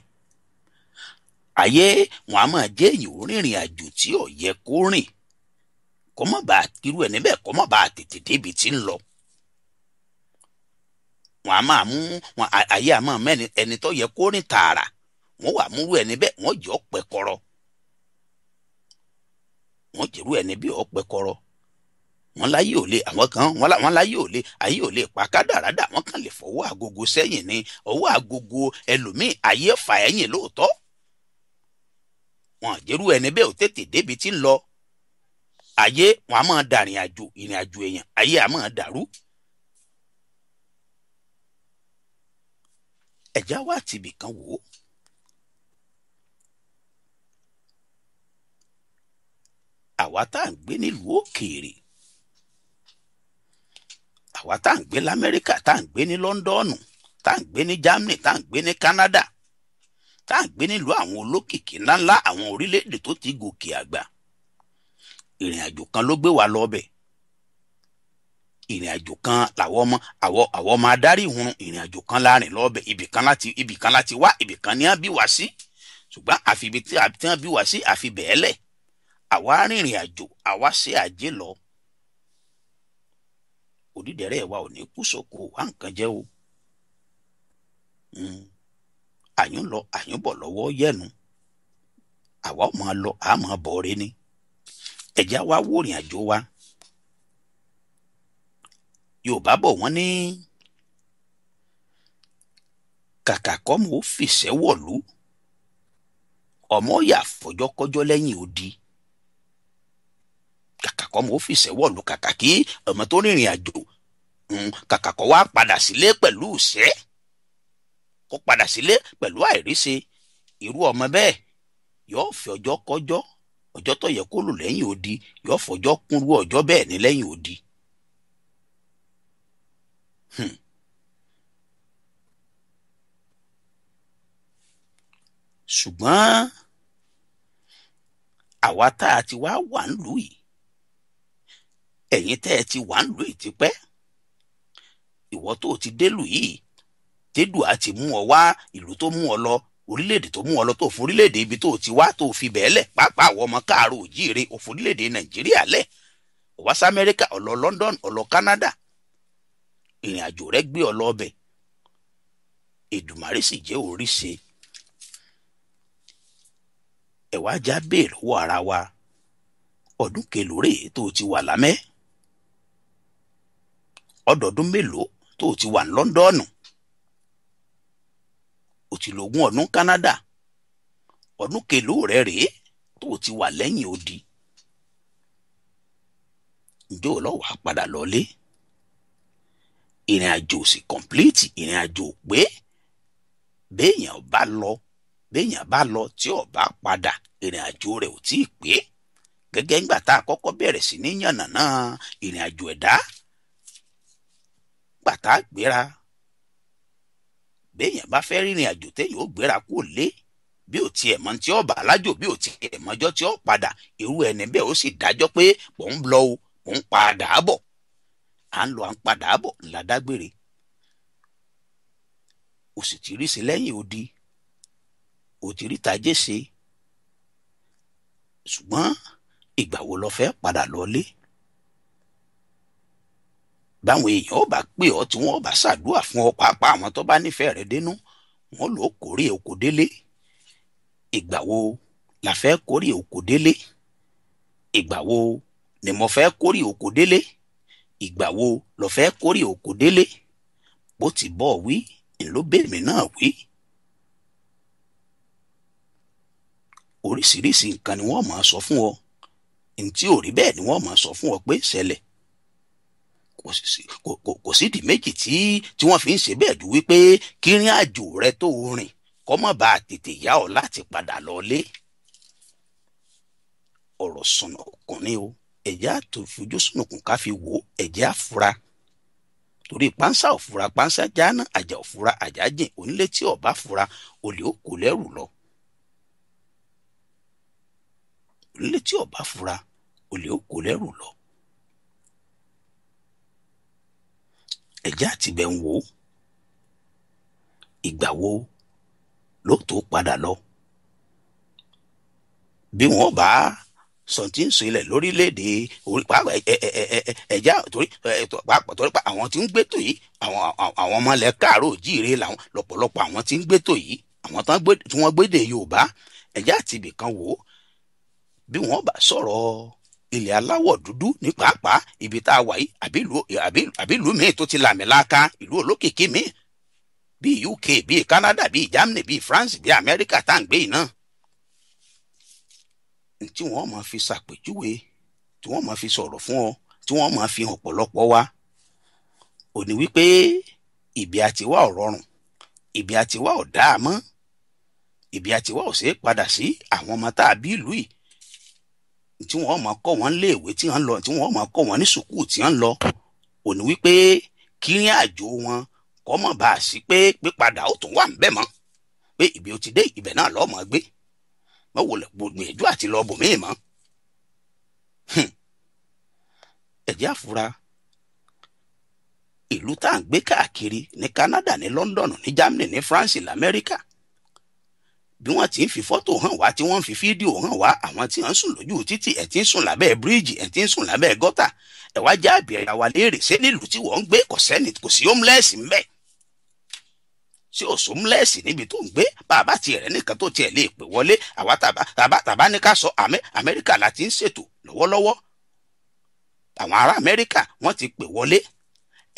B: ayé wọn a máa jẹ́ èèyàn ó rìnrìn àjò tí ò yẹ kó rìn kó má bàa irú ẹ̀ níbẹ̀ kó má bàa tètè débi tí ń lọ wọn a máa mú wọn ayé a máa mẹ́ni ẹni tó yẹ kó rìn tààrà wọn wà múrú ẹ̀ níbẹ̀ wọn jẹ́ ọ̀pẹ̀kọ̀rọ̀ wọn jẹ́rú ẹ̀ níbẹ̀ ọ̀pẹ̀kọ̀rọ̀ wọ́n láyé ò lè, àwọn kan wọ́n láyé ò lè, ayé ò lè pa kádàrádà, wọ́n kàn lè fọwọ́ agogo sẹ́yìn ni. Ọwọ́ agogo ẹlòmíì ayé fà ẹ̀yìn lóòótọ́. Wọn àjẹrú ẹni bẹ́ẹ̀ ò tètè débi tí ń lọ. Ayé wọn a máa da ìrìn àjò èèyàn, ayé a máa dàrú. Ẹ̀já wá tibì kan wò ó. Àwa tá à ń gbé nílùú òkèèrè, àwa tá à ń gbé l'Amẹ́ríkà, tá à ń gbé ní Lọ́ńdọ́ọ̀nù, tá à ń gbé ní Germany, tá à ń gbé ní Canada, tá à ń gbé nílùú àwọn olókìkí ńláńlá, àwọn orílẹ̀-èdè tó ti gòkè àgbà. Ìrìn àjò kan ló gbé wa lọ́bẹ̀. Ìrìn àjò kan làwọn ọmọ adarí ìhun, ìrìn àjò kan láàrin lọ́bẹ̀. Ibì kan láti wá, ibì kan ní á bí wá sí. Ṣùgbọ́n àfi ibi tí wọ́n bí wá sí, àfi bẹ̀ẹ́lẹ̀. Àwa rìnrìn àjò, àwa ṣe àjẹ́ lọ. Òdídẹrẹ́ wa ò ní kú sóko wá nǹkan jẹ́ o. Àyùn lọ àyùn bọ̀ lọ́wọ́ yẹnu. Àwa ò máa lọ, àá máa bọ̀ ọ́rẹ́ ni. Ẹ̀já wa wó ìrìn àjò wa. Yorùbá bọ̀ wọ́n ní kàkà kọ́mọ ó fìṣẹ́ wọ̀lú, ọmọ yà fọjọ́kọ́jọ́ lẹ́yìn odi. Kàkà kọ́mọ ó fìṣẹ́ wọ̀lú, kàkà kí ọmọ tó rìnrìn àjò kàkà kọ́ wá padà sílé pẹ̀lú ìṣẹ́, kó padà sílé pẹ̀lú àìríṣe. Irú ọmọ bẹ́ẹ̀ yóò fi ọjọ́ kọ́jọ́, ọjọ́ tó yẹ kó lò lẹ́yìn odi yóò fọjọ́ kúnrú ọjọ́ bẹ́ẹ̀ ní lẹ́yìn odi. Ṣùgbọ́n àwa tá a ti wá wà nílùú yìí, ẹ̀yin tẹ́ ẹ ti wà nílùú yìí tipẹ́, ìwọ tó ti délùú yìí, tẹ́dùá ti mú ọ wá ìlú tó mú ọ lọ, orílẹ̀-èdè tó mú ọ lọ, tó fún orílẹ̀-èdè ibi tó ti wá, tó fi bẹ́ẹ̀ lẹ̀, pàápàá àwọn ọmọ káàárọ̀ òjíire, ó fún orílẹ̀-èdè Nàìjíríà lẹ̀, ó wá sí Amẹ́ríkà, ó lọ London, ó lọ Canada. Ìrìn àjò rẹ gbé ọ lọ ọbẹ̀. Èdùmàrè sì jẹ́ orí ṣe. Ẹ wá já bẹ́ẹ̀ lọ́wọ́ ara wa, ọdún kelòrè tó ti wà lámẹ́, ọdọọdún mélòó tó ti wà ní Lọ́ńdọ́ọ̀nù, ó ti lo 20 ọdún Canada, ọdún kelòó rẹ rèé tó ti wà lẹ́yìn odi. Ǹjẹ́ ò lọ wá padà lọlé? Ìrìn àjò sì complete, ìrìn àjò pé béèyàn bá lọ tí ò bá padà, ìrìn àjò rẹ̀ ò tí ì pé. Gẹ́gẹ́ ńgbà tá a kọ́kọ́ bẹ̀rẹ̀ sí ní yànnàná ìrìn àjò ẹ̀dá, gbà tá a gbéra, béèyàn bá fẹ́ rìnrìn àjò téèyàn ó gbéra kúrò lé, bí ò tiẹ̀ mọ̀ tí ó bá lájò, bí ò tiẹ̀ mọ́jọ́ tí ó padà, irú ẹni bẹ́ẹ̀ ó sì dájọ́ pé mò ń lọ o, mò ń padà bọ̀. À ń lọ à ń padà bọ̀ ńlá dágbére. O sì ti rí sí lẹ́yìn odi, o ti rí tajé ṣe. Ṣùgbọ́n ìgbà wo lo fẹ́ padà lọlé? Báwọn èèyàn ó bá pè ọ́ tí wọ́n bá ṣàdúrà fún ọ, pàápàá àwọn tó bá nífẹ̀ẹ́ rẹ dénú, wọ́n lò ó kórè oko délé. Ìgbà wo la fẹ́ kórè oko délé? Ìgbà wo ni mo fẹ́ kórè oko délé? Ìgbà wo lo fẹ́ kórè oko délé? Bó ti bọ́ wí ló bèmí náà wí. Oríṣiríṣi nǹkan ni wọ́n máa sọ fún ọ, ntí ò rí bẹ́ẹ̀ ni wọ́n máa sọ fún ọ pé ṣẹlẹ̀. Kò sídìí méjì tí wọ́n fi ń ṣe bẹ́ẹ̀ ju wípé kí rìn àjò rẹ tó rìn kó má bàa tètè yá ọ láti padà lọlé. Ọ̀rọ̀ sọ̀nà ọkùnrin o, ẹ̀jẹ̀ àti fojú sùnùkùn ká fi wò ó, ẹ̀jẹ̀ àfura. Torí pánsá ò fura, pánsá jáná, àjà ò fura, àjà jìn, onílé tí ó bá fura, olè ó kó lẹ́rù lọ. Onílé tí ó bá fura, olè ó kó lẹ́rù lọ. Ẹ̀jẹ̀ àti bẹ̀ ń wò ó, ìgbà wo ló tó padà lọ? Bí wọ́n bá sọ̀tí ń sílẹ̀ lórílẹ̀‐èdè orí pàápàá ẹ̀já torí pé àwọn tí ń gbétò yìí, àwọn ọmọ ilẹ̀ káàárọ̀ òjíire làwọn lọ́pọ̀lọpọ̀ àwọn tí ń gbétò yìí, àwọn tí wọ́n gbédè Yorùbá. Ẹ̀já àti ibì kan wò ó, bí wọ́n bá sọ̀rọ̀ ilẹ̀ aláwọ̀ dúdú ní pàápàá ibi tá a wà yìí àbí ìlú míì tó ti làmìlaka ìlú olókìkí míì bíi UK bíi Canada bíi Germany bíi France bíi America tá à ń gbé yìí náà tí wọ́n máa fi ṣàpèjúwe tí wọ́n máa fi sọ̀rọ̀ fún ọ tí wọ́n máa fi hàn ọ̀pọ̀lọpọ̀ wa ò ní wípé ibi àtiwá ò rọrùn ibi àtiwá ò dáa mọ́ ibi àtiwá ò ṣeé padà sí àwọn ọmọ tá a bí ìlú yìí tí wọ́n máa kọ́ wọn léèwé tí wọ́n lọ tí wọ́n máa kọ́ wọn ní sùkúù tí wọ́n lọ ò ní wípé kírin àjò wọn kọ́ mọ̀ bá a sí pé pípadà ó tún wà ń bẹ̀ mọ́ pé ibi ó ti dé ibẹ̀ náà lọ́ọ́ mọ̀ gbé mọ́ wò lè gbìyànjú àti lọ bòmíì mọ́ ẹ̀jẹ̀ àfúrá ìlú tá à ń gbé káàkiri ní Canada ní London ní Germany ní France l'Amẹ́ríkà bí wọ́n ti ń fi fọ́tò hàn wá tí wọ́n ń fi fídíò hàn wá àwọn tí wọ́n ń sùn lójú títì ẹ̀ tí ń sùn lábẹ́ bíríìjì ẹ̀ tí ń sùn lábẹ́ gọ́tà ẹ̀ wá já àbẹ̀rẹ̀ wa léèrè ṣé nílùú tí wọ́n ń gbé kò sí homeless ń bẹ̀ ṣé ò sí homeless níbi tó ń gbé bàbá tiẹ̀ rẹ̀ nìkan tó tiẹ̀ lè pè wọlé àwa tàbá ní ká sọ Amẹ́ríkà la ti ń ṣètò lọ́wọ́lọ́wọ́ àwọn ará Amẹ́ríkà wọ́n ti pè wọlé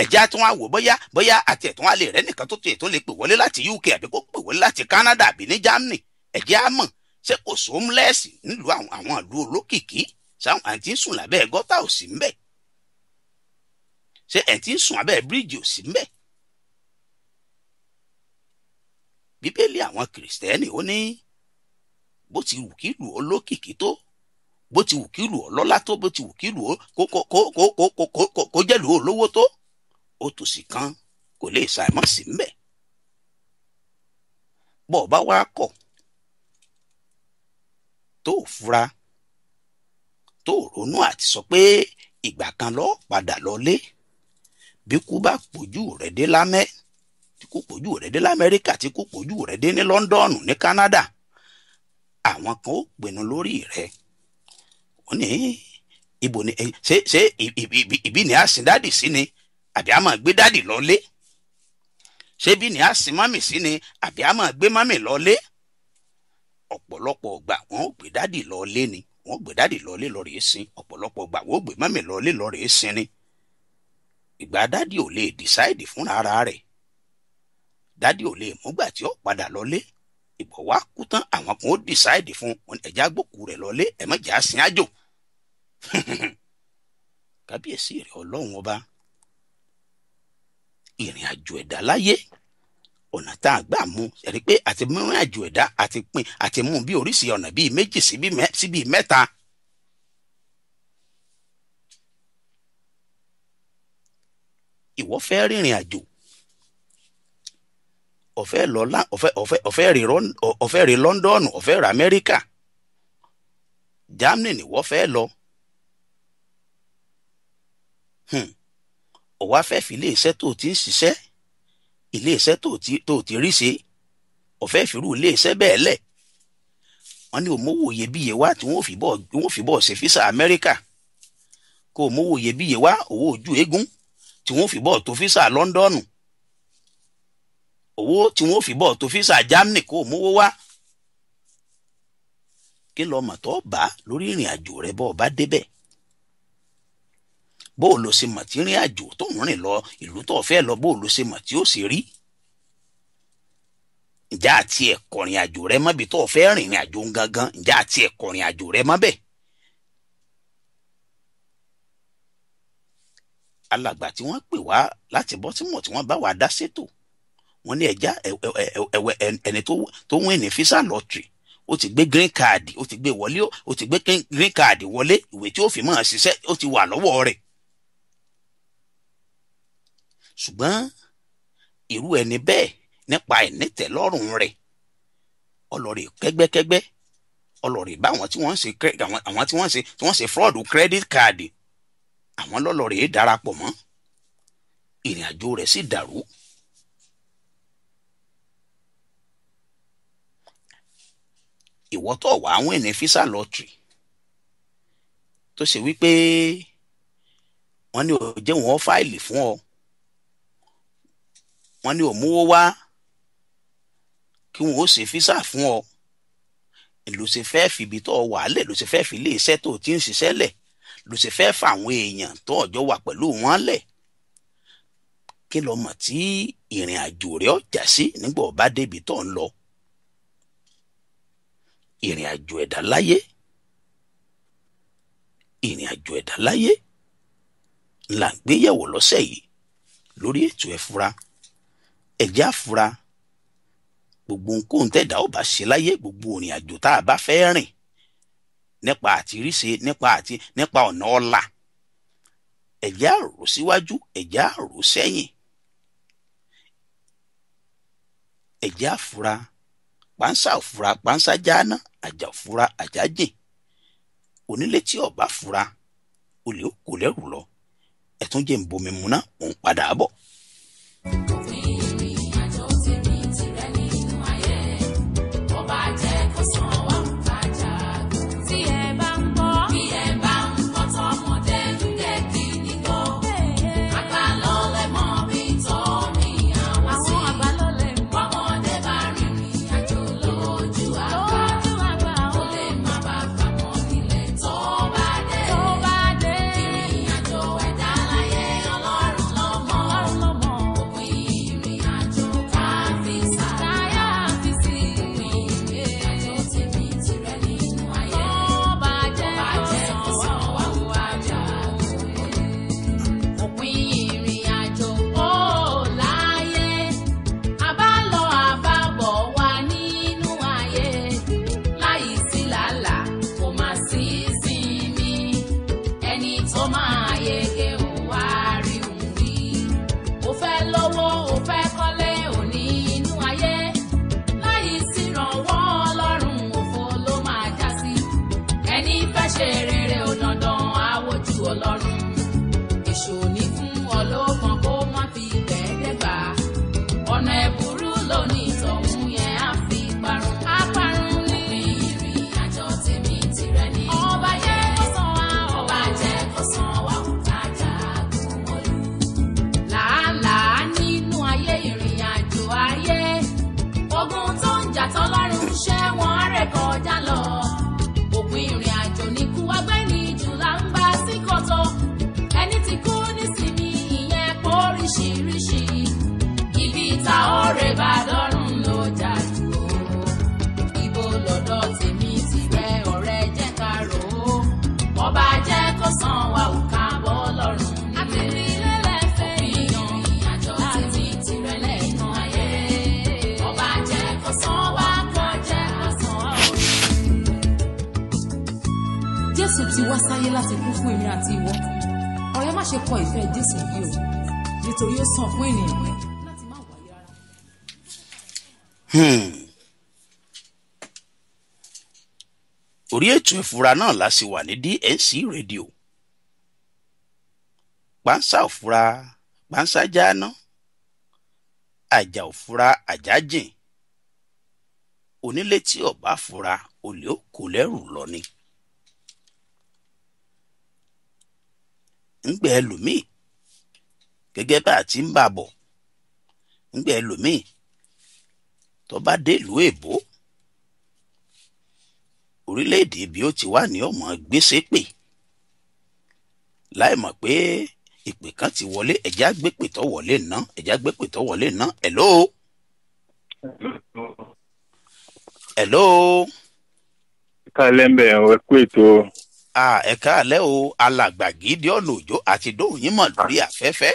B: ẹ̀já tí wọ́n á wò bóyá àti ẹ̀tún á lè rẹ́ nìkan tó tiẹ̀ tó lè pè wọlé láti UK àbí kó pè wọlé láti Canada àbí ní Germany ẹ̀jẹ̀ á mọ̀ ṣé kò sí homeless nílùú àwọn ìlú olókìkí sáwọn àti ń sùn lábẹ́ gọ́tà ò sí mbẹ̀ ṣé ẹ̀ ti ń sùn abẹ́ bíríìjì ò sí mbẹ̀. Bíbélì àwọn Kìrìsìtẹ́nì ó ní bó ti wù kí ìlú olókìkí tó bó ti wù kí ìlú ọlọ́lá tó bó ti wù kí ìlú kó jẹ́ ìlú olówó tó ó tòsí kan kò lè ṣàìmọ̀ sí mbẹ̀ bọ́ ọ bá wá kọ̀ tó fura tó ronú àti sọ pé ìgbà kan lọ padà lọlé bí kú bá pòjú rẹ̀ dé lámẹ́ tí kú pòjú rẹ̀ dé l'Amẹ́ríkà tí kú pòjú rẹ̀ dé ní London ní Canada àwọn kan ó pinnu lórí rẹ̀ ó ní ibo ni ṣé ibi ni a sin dádì sí ni àbí a máa gbé dádì lọlé ṣé bí ni a sin mọ́mì sí ni àbí a máa gbé mọ́mì lọlé ọ̀pọ̀lọpọ̀ ọgbà wọn ò gbé dádì lọlé ni wọn ò gbé dádì lọlé lọ́rẹ̀ sin ọ̀pọ̀lọpọ̀ ọgbà wọn ò gbé mọ́mì lọlé lọ́rẹ̀ sin ni ìgbà dádì ò lè decide fúnra ara rẹ̀ dádì ò lè múgbà tí ó padà lọlé ìbọ̀ wá kú tán àwọn kan ó decide fún ẹ̀já gbòkú rẹ̀ lọlé ẹ̀mọ́jà sin àjò kábíyèsí rẹ̀ Ọlọ́run ọba ìrìn àjò ẹ̀dá láyé ọ̀nà tá a gbà mú ẹ̀rí pé àti mú ìrìn àjò ẹ̀dá àti pín àti mú bí oríṣi ọ̀nà bíi méjì sí bíi mẹ́ta. Ìwọ fẹ́ rìnrìn àjò ọ̀fẹ́ rí London ọ̀fẹ́ rí Amẹ́ríkà Germany ni wọ́n fẹ́ lọ. Ó wá fẹ́ fi iléeṣẹ́ tó ti ń ṣiṣẹ́ iléeṣẹ́ tó ti rí ṣe ọ̀fẹ́ fìrú iléeṣẹ́ bẹ́ẹ̀ lẹ̀ wọ́n ní òmówó iyebíye wá tí wọ́n fi bọ́ ṣe físà Amẹ́ríkà kó òmówó iyebíye wá owó ojú eégún tí wọ́n fi bọ́ tó físà London owó tí wọ́n fi bọ́ tó físà Germany kó òmówó wá kí lọ mọ̀ tó bá lórí ìrìn àjò rẹ bọ́ ọ bá débẹ̀ bó o lo ṣe mọ̀ tí rìn àjò tó ń rìn lọ ìlú tó fẹ́ lọ bó o lo ṣe mọ̀ tí ó sì rí ǹjẹ́ àti ẹ̀kọ́ rìn àjò rẹ mọ́bi tó fẹ́ rìnrìn àjò gangan ǹjẹ́ àti ẹ̀kọ́ rìn àjò rẹ mọ́bẹ̀. alàgbà tí wọ́n pè wá láti Baltimore tí wọ́n bá wa dá ṣètò wọ́n ní ẹja ẹni tó win ní visa lottery ó ti gbé green card ó ti gbé wọlé ó ti gbé green card wọlé ìwé tí ó fi máa ṣiṣẹ́ ó ti wà lọ́wọ́ rẹ̀ ṣùgbọ́n irú ẹni bẹ́ẹ̀ nípa ìnítẹ̀lọ́rùn rẹ̀ ọlọ́rẹ̀ kẹ́gbẹ́kẹ́gbẹ́ ọlọ́rẹ̀ bá àwọn tí wọ́n ṣe fraud credit card àwọn lọ́lọ́rẹ̀ darapọ̀ mọ́ ìrìn àjò rẹ̀ sì dàrú. ìwọ tó wà àwọn ẹni visa lottery tó ṣe wípé wọ́n ní ó jẹ́ wọ́n fáìlì fún ọ wọ́n ní ó mówó wá kí wọ́n ó ṣe físà fún ọ ló ṣe fẹ́ fi ibi tó wà lẹ̀ ló ṣe fẹ́ fi ilé iṣẹ́ tó ti ń ṣiṣẹ́ lẹ̀ ló ṣe fẹ́ fà àwọn èèyàn tó ọjọ́ wà pẹ̀lú wọn lẹ̀. Kí ló mọ̀ tí ìrìn àjò rẹ̀ ọjà sí nígbà ó bá débi tó ń lọ? Ìrìn àjò ẹ̀dá láyé, ìrìn àjò ẹ̀dá láyé là ń gbé yẹ̀wò lọ́sẹ̀ yìí lórí ètò ẹ fura. Ẹ jẹ́ á fura. Gbogbo nǹkan tẹ̀dá ó bá ṣe láyé, gbogbo ìrìn àjò tá a bá fẹ́ rìn nípa àtiríṣe, nípa ọ̀nà ọ̀la, ẹ jẹ́ á rò síwájú, ẹ jẹ́ á rò sẹ́yìn. Ẹ jẹ́ á fura. Pánsá ò fura, pánsá jáná, àjà ò fura, àjà jìn. Onílé tí ó bá fura, olè ó kò lẹ́rù lọ. Ẹ tún jẹ́ ń bomi mu náà, mò ń padà bọ̀.
F: Jésù ti wá sáyé láti kú fún èmi àti ìwọ. Ọ̀rẹ́ má ṣe kọ ìfẹ́ Jésù yìí o, nítorí ó sàn fún ènìyàn láti má wáyé rárá.
B: Orí ètò ìfura náà la sì wà ní DNC rédíò. Pánsá ò fura, pánsá jáná, àjà ò fura, àjà jìn. Onílé tí ó bá fura, olè ó kò lẹ́rù lọ ni. Ńgbẹ ẹlòmíì gẹ́gẹ́ bá a ti ń bà bọ̀, ńgbẹ ẹlòmíì tó bá dé ìlú èbó, orílẹ̀-èdè bí ó ti wà ní ọmọ gbèsè pè láì mọ̀ pé ìpè kan ti wọlé. Ẹ̀já gbépè tó wọlé ná, ẹ̀já gbépè tó wọlé ná. Hello. Hello.
G: Kálẹ̀ ń bẹ̀ ẹ̀ kú ètò.
B: Ẹ káalẹ́ o, alàgbà Gideon Òjó àti Dóyin mọ̀ lórí afẹ́fẹ́.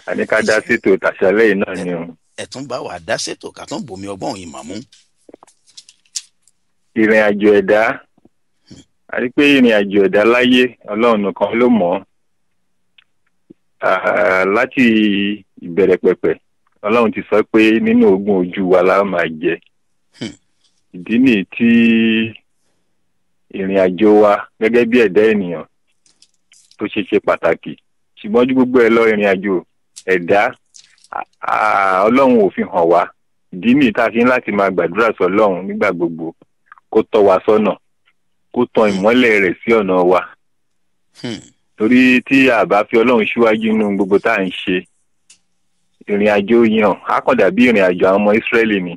G: Àní ká dá sétò tàṣálẹ́ yìí náà ni o.
B: Ẹ tún bá wa dá sétò ká tún bomi ọgbọ́n yìí màmú.
G: Ìrìn àjò ẹ̀dá, a rí pé ìrìn àjò ẹ̀dá láyé Ọlọ́run nìkan ló mọ̀. Láti ìbẹ̀rẹ̀ pẹ̀pẹ̀, Ọlọ́run ti sọ pé nínú ogún ojú wa la máa jẹ. Ìdí nìyí tí ìrìn àjò wa gẹ́gẹ́ bí ẹ̀dá ènìyàn tó ṣe pàtàkì. Ṣùgbọ́n ju gbogbo ẹ lọ, ìrìn àjò ẹ̀dá Ọlọ́run ò fi hàn wá. Ìdí nìyí tá a fi ń láti máa gbàdúrà sọ Ọlọ́run nígbà gbogbo kó tọ́ wa sọ́nà, kó tan ìmọ́lẹ̀ rẹ̀ sí ọ̀nà wa. Torí tí a bá fi Ọlọ́run síwájú nínú gbogbo tá à ń ṣe, ìrìn àjò yàn á kàn dàbí ìrìn àjò àwọn ọmọ Ísírẹ́lì ni.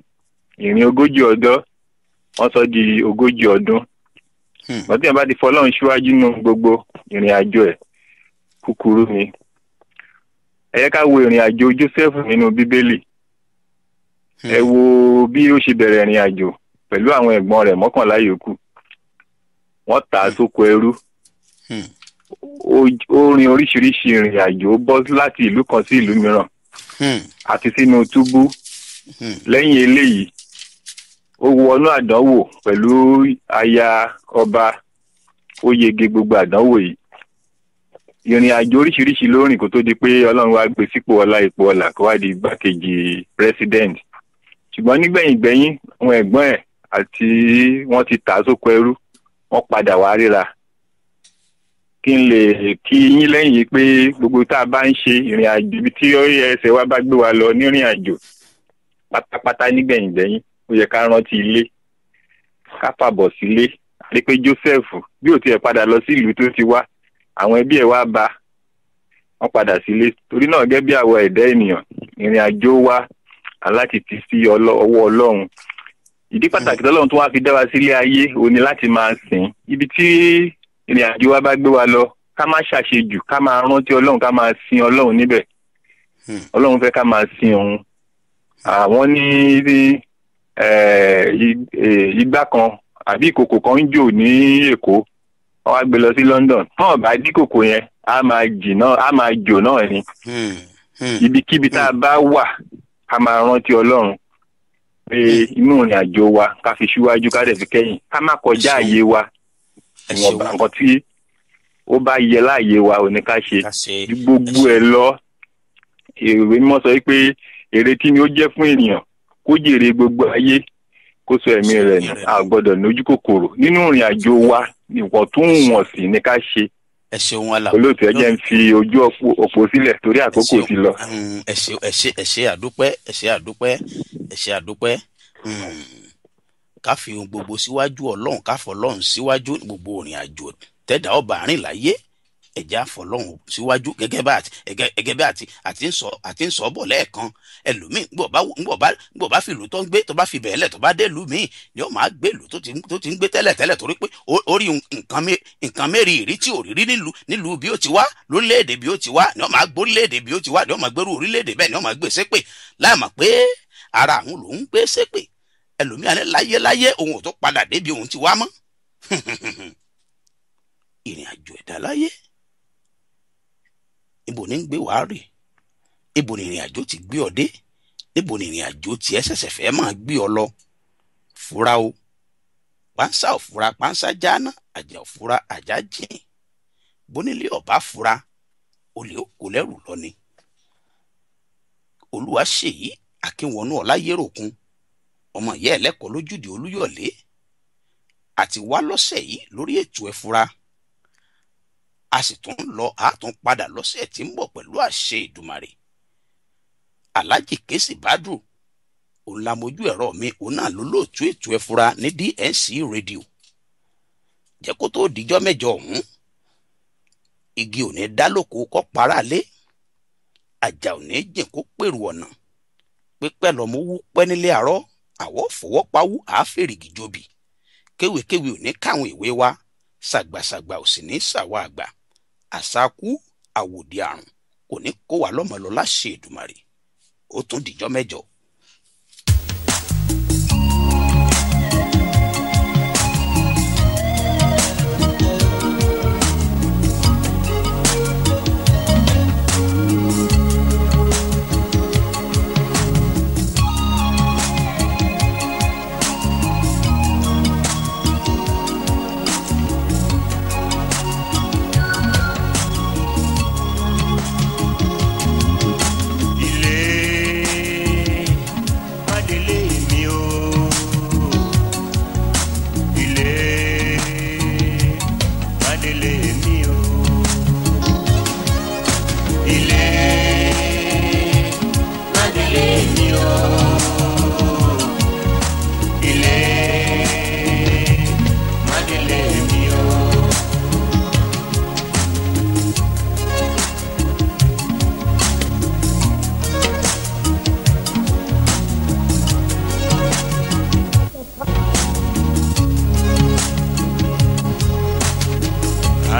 G: Ìrìn 40 ọdún wọ́n sọ di 40 ọdún. wọ́n tí wọ́n bá ti fọlọ́run síwájú nínú gbogbo ìrìn àjò ẹ̀ kúkúrú ni. Ẹ yẹ ká wo ìrìn àjò Jósẹ́fù nínú Bíbélì. Ẹ wo bí ó ṣe bẹ̀rẹ̀ ìrìn àjò pẹ̀lú àwọn ẹ̀gbọ́n rẹ̀ 11 yòókù. Wọ́n tà á sóko ẹrú. Ó rin oríṣiríṣi ìrìn àjò, ó bọ́ láti ìlú kan sí ìlú mìíràn àti sínú túbú. Lẹ́yìn eléyìí ó wọnú àdánwò pẹ̀lú aya ọba, ó yege gbogbo àdánwò yìí. Ìrìn àjò oríṣiríṣi ló rìn kó tó di pé Ọlọ́run wá gbé sípò ọlá ipò ọlà kó wá di igbákejì president. Ṣùgbọ́n nígbẹ̀yìngbẹ̀yìn àwọn ẹ̀gbọ́n ẹ̀ àti wọ́n ti tà á sóko ẹrú, wọ́n padà wá ríra. Kí n lè kí yín lẹ́yìn pé gbogbo tá a bá ń ṣe ìrìn àjò ibi tí ẹsẹ̀ wa bá gbé wa lọ nírìn àjò pátápátá nígbẹ̀yìngbẹ̀yìn ó yẹ ká rántí ilé, ká fàbọ̀ sílé. Àti pé Joseph bí ó tiẹ̀ padà lọ sí ìlú tó ti wá, àwọn ẹbí ẹ̀ wá bá wọn padà sílé. Torí náà gẹ́gẹ́ bí àwọn ẹ̀dá ènìyàn, ìrìn àjò wa aláti ti sí ọwọ́ Ọlọ́run. Ìdí pàtàkì tọ́lọ́run tó wá fi dá wa sílé ayé ó ní láti máa sìn. Ibi tí ìrìn àjò wa bá gbé wa lọ, ká má ṣàṣejù, ká máa rántí Ọlọ́run, ká máa sin Ọlọ́run níbẹ̀. Ọlọ́run fẹ́ ká máa sin òun. Àwọn ní igbá kan àbí ìkòkò kan ń jò ní Èkó, wọ́n wá gbé lọ sí London. Tán bá dí kòkò yẹn á máa jò náà ni. Ibikíbi tá a bá wà ká máa rántí Ọlọ́run pé inú ìrìn àjò wa ká fi síwájú ká dẹ̀ fi kẹ́yìn, ká má kọjá àyè wa. Ìwọ̀nba nǹkan tí ó bá yẹ láàyè wa ò ní ká ṣe. Gbogbo ẹ̀ lọ ìwé mímọ́ sọ pé èrè tí ni ó jẹ́ fún ènìyàn kó jèrè gbogbo ayé kó sọ ẹ̀mí rẹ̀ nù. A gbọ́dọ̀ lójú kòkòrò nínú ìrìn àjò wa, ìwọ̀ntúnwọ̀nsì ni ká ṣe. Olóòtú ẹ jẹ́ ń fi ojú òpó sílẹ̀ torí àkókò ti lọ.
B: Ẹ ṣé àdúpẹ́. Ká fi ohun gbogbo síwájú Ọlọ́run, ká fọlọ́run síwájú gbogbo ìrìn àjò tẹ́dà ọba rìn láyé. Ẹ̀já fọlọ́run síwájú gẹ́gẹ́ bí àti ń sọ bọ̀ lẹ́ẹ̀kan. Ẹlòmíì gbọ́ bá fi ìlú tó ń gbé tó bá fi bẹ̀ẹ́lẹ̀ tó bá dé ìlú míì ni ó máa gbé ìlú tó ti ń gbé tẹ́lẹ̀ torí pé ó rí nǹkan mẹ́rìírí tí ò rí nílùú bí ó ti wá, lórílẹ̀‐èdè bí ó ti wá, ni ó máa gbórílẹ̀‐èdè bí ó ti wá, ni ó máa gbérú orílẹ̀‐èdè bẹ́ẹ̀ ni ó máa gbé ṣépè láì mọ̀ pé ara àwọn lòún gbé ṣépè. Ẹlòmíì àní láyé òun ò tó padà débi òun ti wá mọ́. Ìrìn àjò ẹ̀dá láyé ibo ní ń gbé wàá rè, ibo ní ìrìn àjò ti gbé ọ dé, ibo ní ìrìn àjò tí ẹ ṣẹ̀ṣẹ̀ fẹ́ máa gbé ọ lọ. Fura o, pánsá ò fura pánsá jáná, àjà ò fura àjà jìn. Bónílé ọba fura olè ó kó lẹ́rù lọ ni. Olúwaṣèyí Akínwọnú Ọláyéròkun, ọmọ ìyá ẹlẹ́kọ̀ọ́ lójúde Olúyọ̀lé, àti wá lọ́sẹ̀ yìí lórí ètò Ẹ̀fúra. A sì tún lọ àtún padà lọ́sẹ̀ tí ń bọ̀ pẹ̀lú àṣẹ Ìdùmarè. Alhaji Kesi Badru òun la mojú ẹ̀rọ mi, òun náà ló lóòtú ètò Ẹ̀fúra ní DNC rédíò. Jẹ́ kó tó dijọ́ mẹ́jọ ọ̀hún, igi ò ní dá lóko kọ́ para lé, àjà ò ní jìn kó pèrò ọ̀nà, pípẹ́ lọ́mọ wú pẹ́ nílé àárọ̀, àwọ̀ fọwọ́pawú àáfèrègì jobi, kéwèkéwè ò ní káwọn ìwé wa, ṣàgbàṣàgbà ò sì ní ṣàwọ̀ àgbà, àṣàkú àwòdì àrùn kò ní kó wà lọ́mọ lọ láṣẹ Èdùmàrè. Ó tún dijọ́ mẹ́jọ.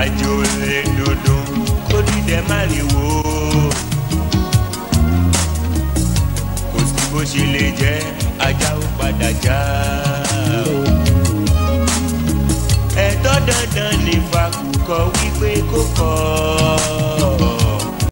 H: àjò lè dòdò kó dídẹ má lè wò ó. Kò sí bó ṣe lè jẹ́ ajá ó padà já. Ẹ̀tọ́ dandan ní fakùkọ wípé kó kọ́.